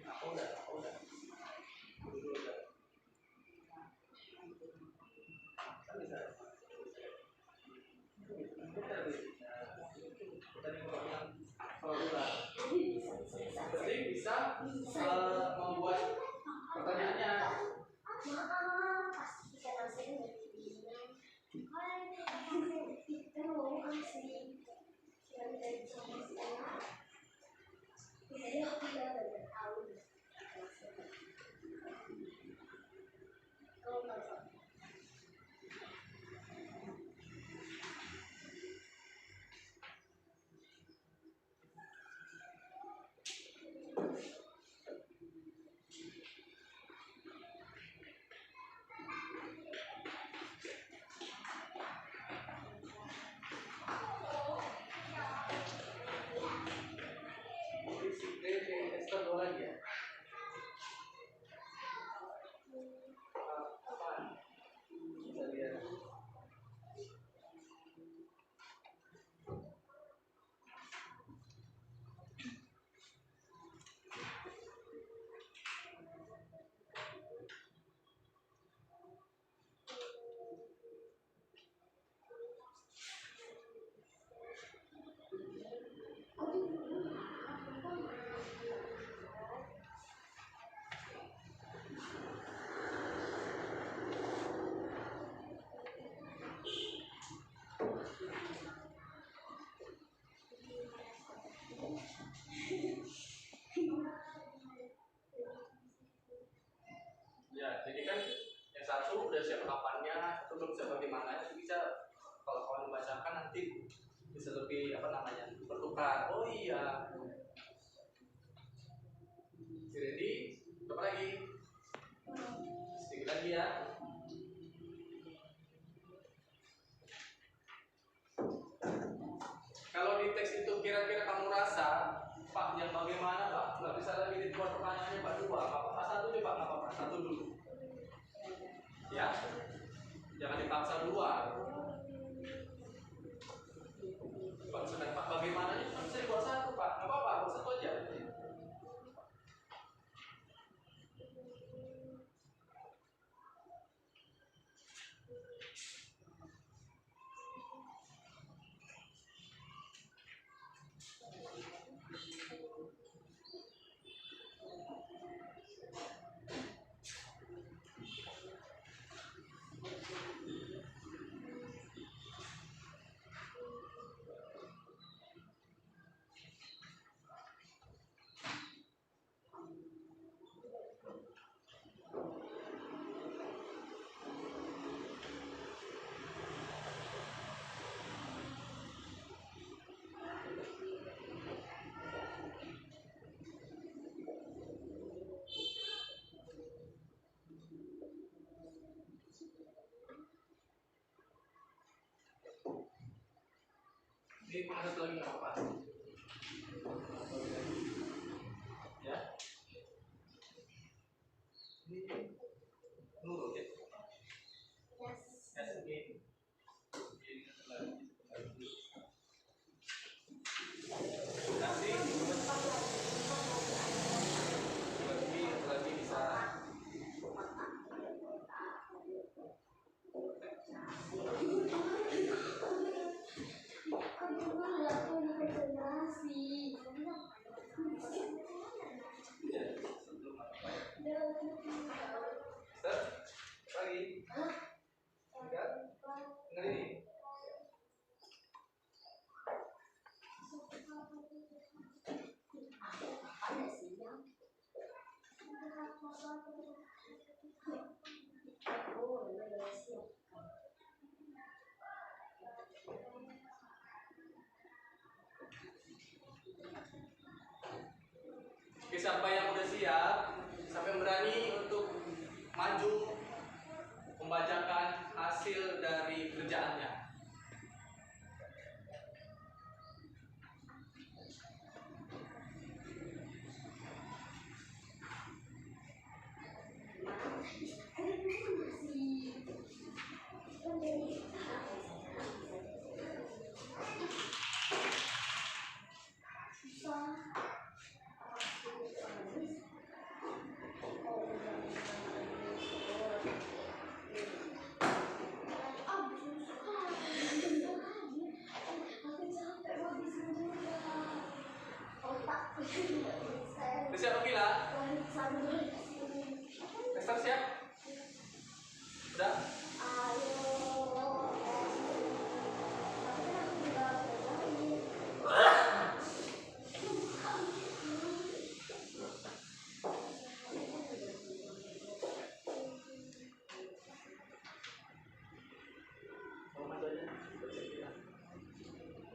Aku udah. Dulu udah. Kan bisa. Tadi yang udah. Berarti bisa membuat pertanyaannya. Pasti karena saya udah bilang kalau itu masih dari sama saya jadi aku udah tahu kalau nggak tahu Tester dua lagi ya. Apaan? Kita lihat. Ya, jadi kan yang satu udah siap kapannya, satu belum siap bagaimana. Jadi bisa kalau kawan membacakan nanti bisa lebih apa namanya bertukar. Oh iya. Ready? Coba lagi. Sedikit lagi ya. Kalau di teks itu kira-kira kamu rasa Pak yang bagaimana Pak? Nggak bisa lagi dibuat pertanyaannya Pak dua. Pak satu coba nggak apa-apa, satu dulu. Ya, jangan dipaksa dua. Pak sedang Pak bagaimana itu bisa dibuat satu Pak? Nggak apa-apa, buat satu aja. Ini satu lagi nggak apa-apa. Ya. Ini nurut ya. Ya segini. Nanti lagi bisa. Lagi. Enggak. Ngeri. Oke, siapa yang udah siap, siapa yang berani untuk maju membacakan hasil dari kerjaannya? Udah siap Bila? Esther siap? Udah?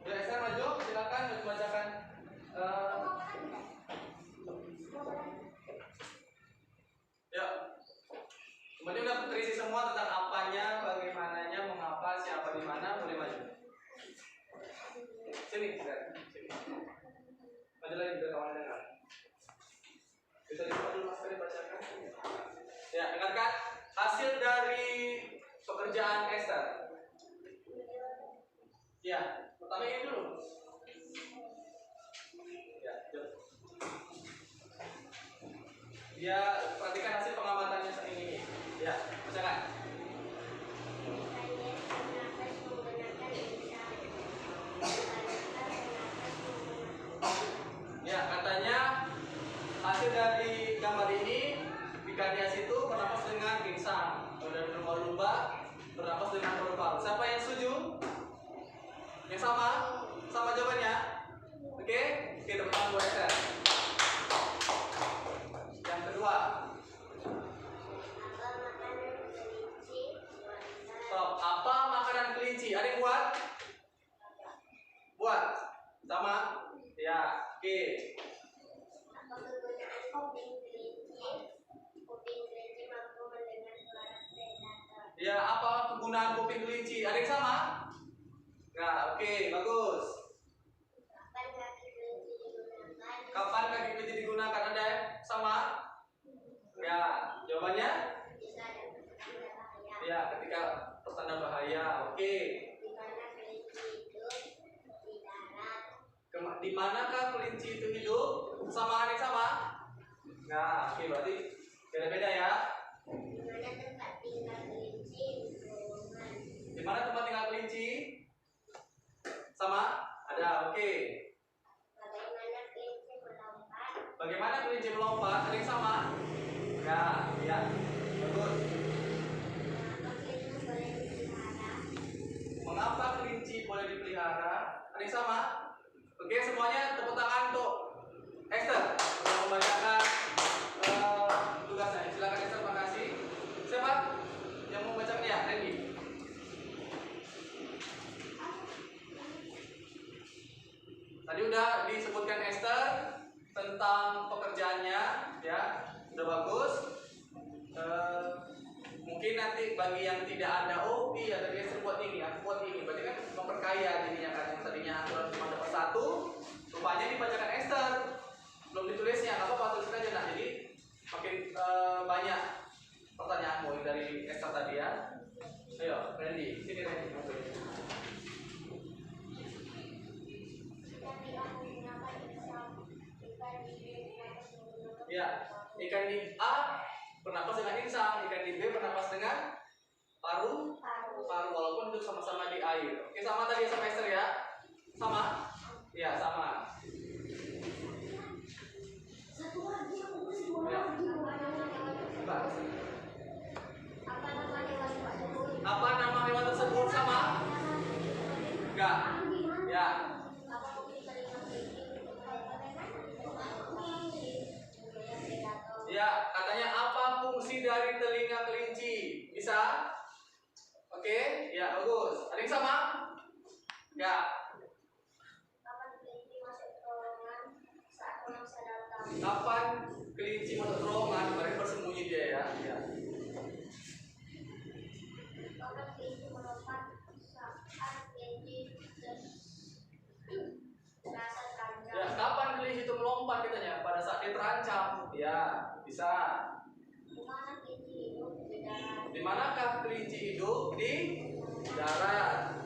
Udah Esther maju, silakan bacakan. Ya. Kemudian udah terisi semua tentang apanya, bagaimananya, mengapa, siapa di mana, boleh maju. Sini, Esther. Sini. Maju lagi biar kawan dengar. Bisa dibuka dulu Mas Ferry bacakan. Ya, dengarkan hasil dari pekerjaan Esther. Ya, pertama ini dulu. Ya, jom. Dia perhatikan hasil pengamatannya saat ini. Ya, bacakan. Ya, katanya hasil dari gambar ini Vikarias itu bernapas dengan ginsang, kemudian lumba-lumba bernapas dengan paru-paru. Siapa yang setuju? Yang sama? Sama jawabannya? Oke? Kita tepuk buat Esther. Yang kedua. Stop. Apa makanan kelinci? Ada yang buat? Buat? Sama? Ya, oke. Ya, apa kegunaan kuping kelinci? Ada yang sama? Enggak, oke, bagus. Kapan kaki kelinci digunakan? Ada yang sama? Ya, jawabannya? Ya, ketika pertanda bahaya. Oke. Di manakah kelinci itu hidup? Sama ada yang sama? Nah, oke, berarti beda-beda ya. Di mana tempat tinggal kelinci? Sama? Ada, oke. Bagaimana kelinci melompat? Ada yang sama? Enggak, ya. Bagus. Mengapa kelinci boleh dipelihara? Ada yang sama? Oke, semuanya tepuk tangan untuk Esther untuk membacakan tugasnya. Silakan Esther, makasih. Siapa yang mau bacakan? Ya, Randy. Tadi udah disebutkan Esther tentang pekerjaannya, ya, udah bagus. Mungkin nanti bagi yang tidak ada, oh iya tadi Esther buat ini, aku buat ini, berarti kan memperkaya jadinya kan. Yang tadinya aturan cuma dapat satu, rupanya dibacakan Esther, belum ditulisnya, nggak apa-apa tulis aja. Nah, jadi makin banyak pertanyaanmu dari Esther tadi ya. Ayo, Randy, sini Randy. Ya, ikan di A bernapas dengan insang, ikan di B bernapas dengan paru, walaupun itu sama-sama di air. Oke, sama tadi sama Esther ya? Sama? Ya, sama. Ya. Apa nama hewan tersebut? Sama? Enggak. Ya. Ya, katanya apa fungsi dari telinga kelinci? Bisa? Oke, ya bagus. Ada yang sama? Ya. Kapan kelinci masuk terowongan? Berarti bersembunyi dia ya. Ya. Ya, kapan kelinci itu melompat katanya? Pada saat dia terancam. Ya, bisa. Di manakah kelinci hidup? Di darat.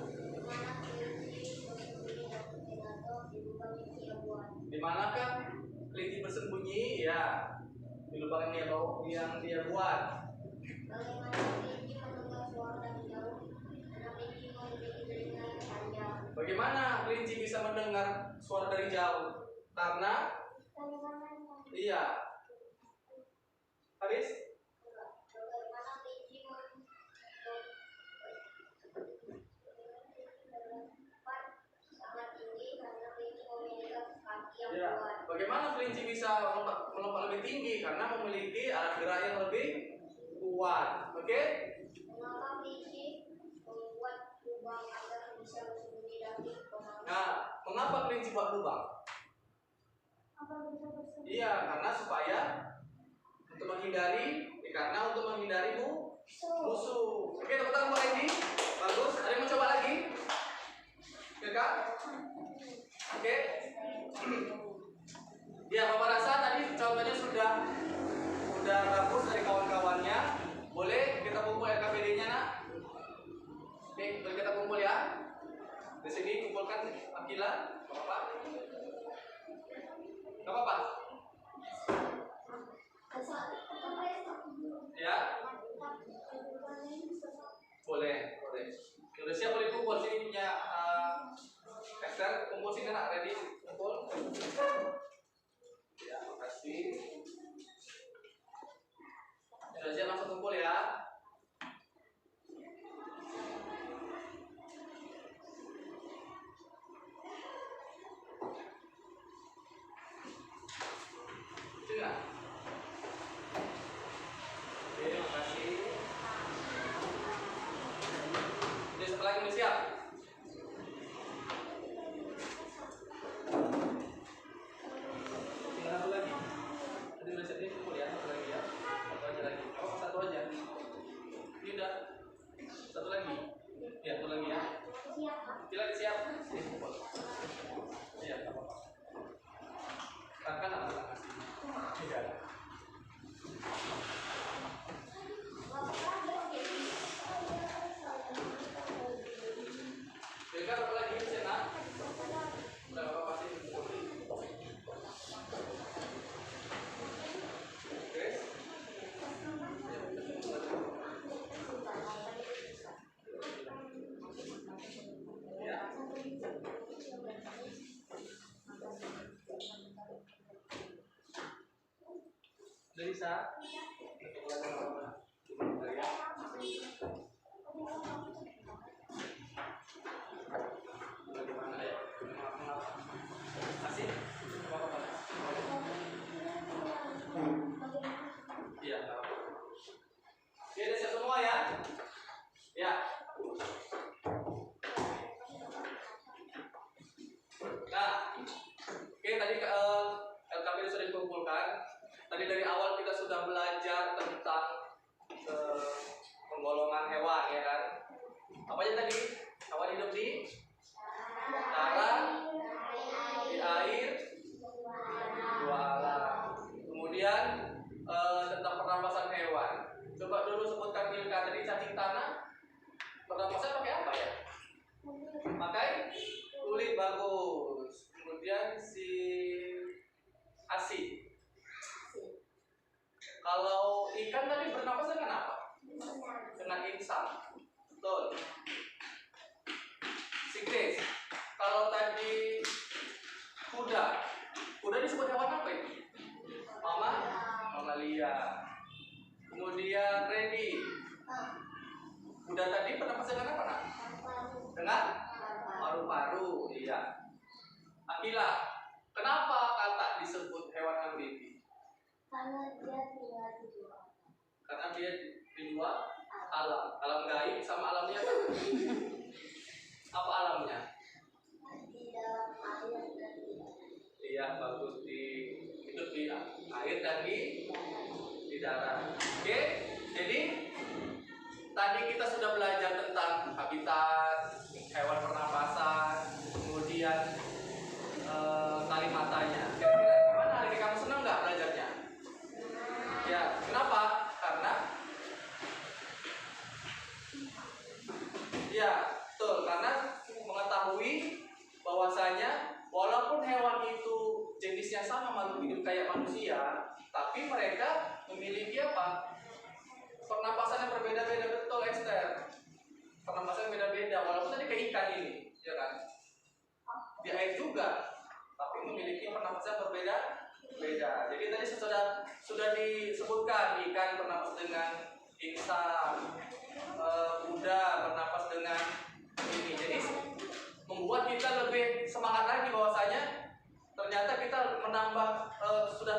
Di manakah kelinci bersembunyi? Ya, di lubang ini ya bau. yang dia buat. Bagaimana kelinci mendengar suara dari jauh? Karena kelinci memiliki telinga yang panjang. Bagaimana kelinci bisa mendengar suara dari jauh? Karena iya. Habis? Bagaimana kelinci sangat tinggi karena kelinci memiliki kaki yang Ya. kuat. Bagaimana kelinci bisa melompat lebih tinggi? Karena memiliki alat gerak yang lebih kuat. Oke? Mengapa kelinci membuat lubang agar bisa bersembunyi dari pemangsa? Nah, mengapa kelinci buat lubang? Iya, karena supaya untuk menghindari, karena untuk menghindari musuh. Oke, tepuk tangan buat Edi. Bagus. Ada yang mau coba lagi? Oke, Kak? Oke. Ya, Bapak rasa tadi contohnya sudah bagus dari kawan-kawannya. Boleh kita kumpul RKPD-nya, Nak? Oke, boleh kita kumpul ya. Di sini kumpulkan Akila, Bapak. Gak apa-apa. Ya. Boleh. Udah siap boleh kumpul sini punya Esther, kumpul sini Nak, ready kumpul. Ya, makasih. Sudah siap langsung kumpul ya. Dengar. Oke, makasih. Jadi setelah ini siap. Tinggal satu lagi. Tadi udah siap, ini kumpul ya, satu lagi ya. Satu aja lagi. Oh, satu aja. Ini udah. Satu lagi. Ya, satu lagi ya. Silakan siap. Sini kumpul. Iya, enggak apa-apa. Kan anak-anak kasih. Iya. Dengar apa lagi Cena? Udah apa pasti kumpul. Oke. Ya. Udah bisa? Bagaimana ya? Masih? Apa-apa? Iya, nggak apa-apa. Oke, udah siap semua ya? Ya. Nah, oke tadi LKPD sudah dikumpulkan. Tadi dari awal kita sudah belajar tentang penggolongan hewan, ya kan? Apa aja tadi? Hewan hidup di darat, di air, dua alam. Kemudian tentang pernapasan hewan. Coba dulu sebutkan Milka tadi cacing tanah. Pernapasan pakai apa ya? Pakai kulit, bagus. Kemudian si asi. Kalau ikan tadi bernapas dengan apa? Dengan insang. Betul. Si Grace. Kalau tadi kuda disebut hewan apa itu? Mamalia. Kemudian Reddy. Kuda tadi bernapas dengan apa, Nak? Dengan paru-paru. Iya. Akila, kenapa katak disebut hewan amfibi? Karena dia tinggal di dua. Karena dia di dua alam gaib sama alam nyata. Apa alamnya? Di dalam air dan di dalam. Iya, bagus, hidup di air dan di darat. Oke, jadi tadi kita sudah belajar tentang habitat, hewan pernapasan, kemudian tali matanya. Kira-kira gimana? Adik kamu senang nggak belajarnya? Ya, kenapa? Karena ya, betul, karena mengetahui bahwasanya walaupun hewan itu jenisnya sama makhluk hidup kayak manusia, tapi mereka memiliki apa?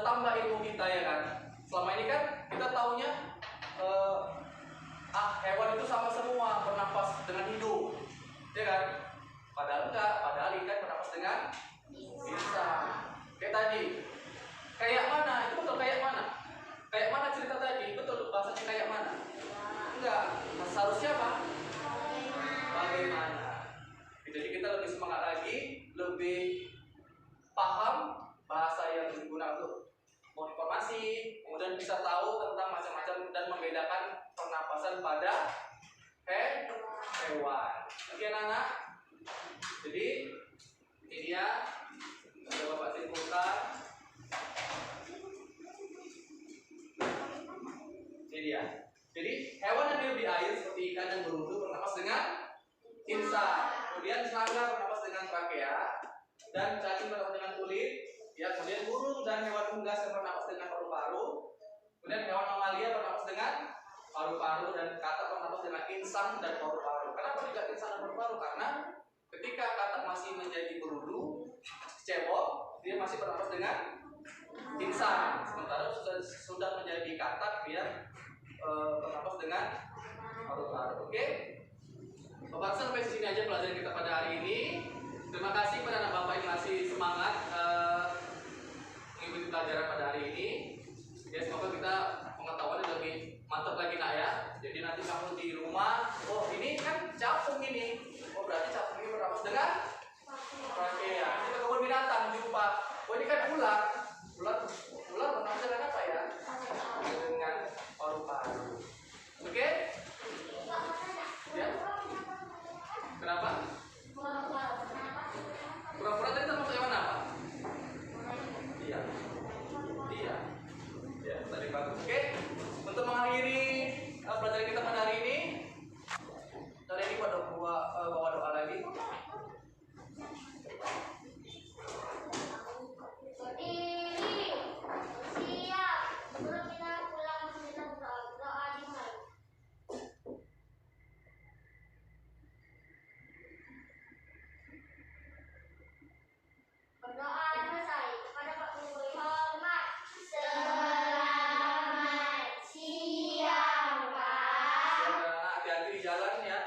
bertambah ilmu kita ya kan. Selama ini kan kita taunya hewan itu sama semua, bernapas dengan hidung, ya kan? Padahal enggak, padahal ikan bernapas dengan bisa. Kayak tadi, kayak mana? Itu betul kayak mana? Kayak mana cerita tadi? Betul bahasanya kayak mana? Enggak, seharusnya apa? Bagaimana? Jadi kita lebih semangat lagi, lebih paham bahasa yang digunakan untuk informasi, kemudian bisa tahu tentang macam-macam dan membedakan pernapasan pada hewan. Oke anak-anak? Jadi ini dia sudah Bapak simpulkan. Ini dia. Jadi hewan yang hidup di air seperti ikan dan berudu bernapas dengan insan. Kemudian serangga bernapas dengan trakea dan cacing bernapas dengan kulit. Ya, kemudian burung dan hewan unggas yang bernapas dengan paru-paru. Kemudian hewan mamalia bernapas dengan paru-paru dan katak bernapas dengan insang dan paru-paru. Kenapa tidak insang dan paru-paru? Karena ketika katak masih menjadi berudu, cebok, dia masih bernapas dengan insang. Sementara sudah menjadi katak, dia bernapas dengan paru-paru. Oke? Bapak sampai sini aja pelajaran kita pada hari ini. Terima kasih kepada anak bapak yang masih semangat mengikuti pelajaran pada hari ini. Ya, semoga kita pengetahuannya lebih mantap lagi nak ya. Jadi nanti kamu di rumah, oh ini kan capung ini, oh berarti capung ini bernapas dengan trakea. Kita kebun binatang jumpa, oh ini kan ular bernapas dengan apa ya? Dengan paru-paru. Oke? Ya. Kenapa? Pura-pura tadi termasuk hewan apa? Iya. Ya, tadi bagus. Oke. Untuk mengakhiri pelajaran kita pada hari ini, hari ini bawa doa lagi. Berdiri, siap. Sebelum kita pulang, kita berdoa dimulai. Berdoa selesai. Kepada Pak Guru hormat. Selamat siang, Pak. Hati-hati di jalan ya.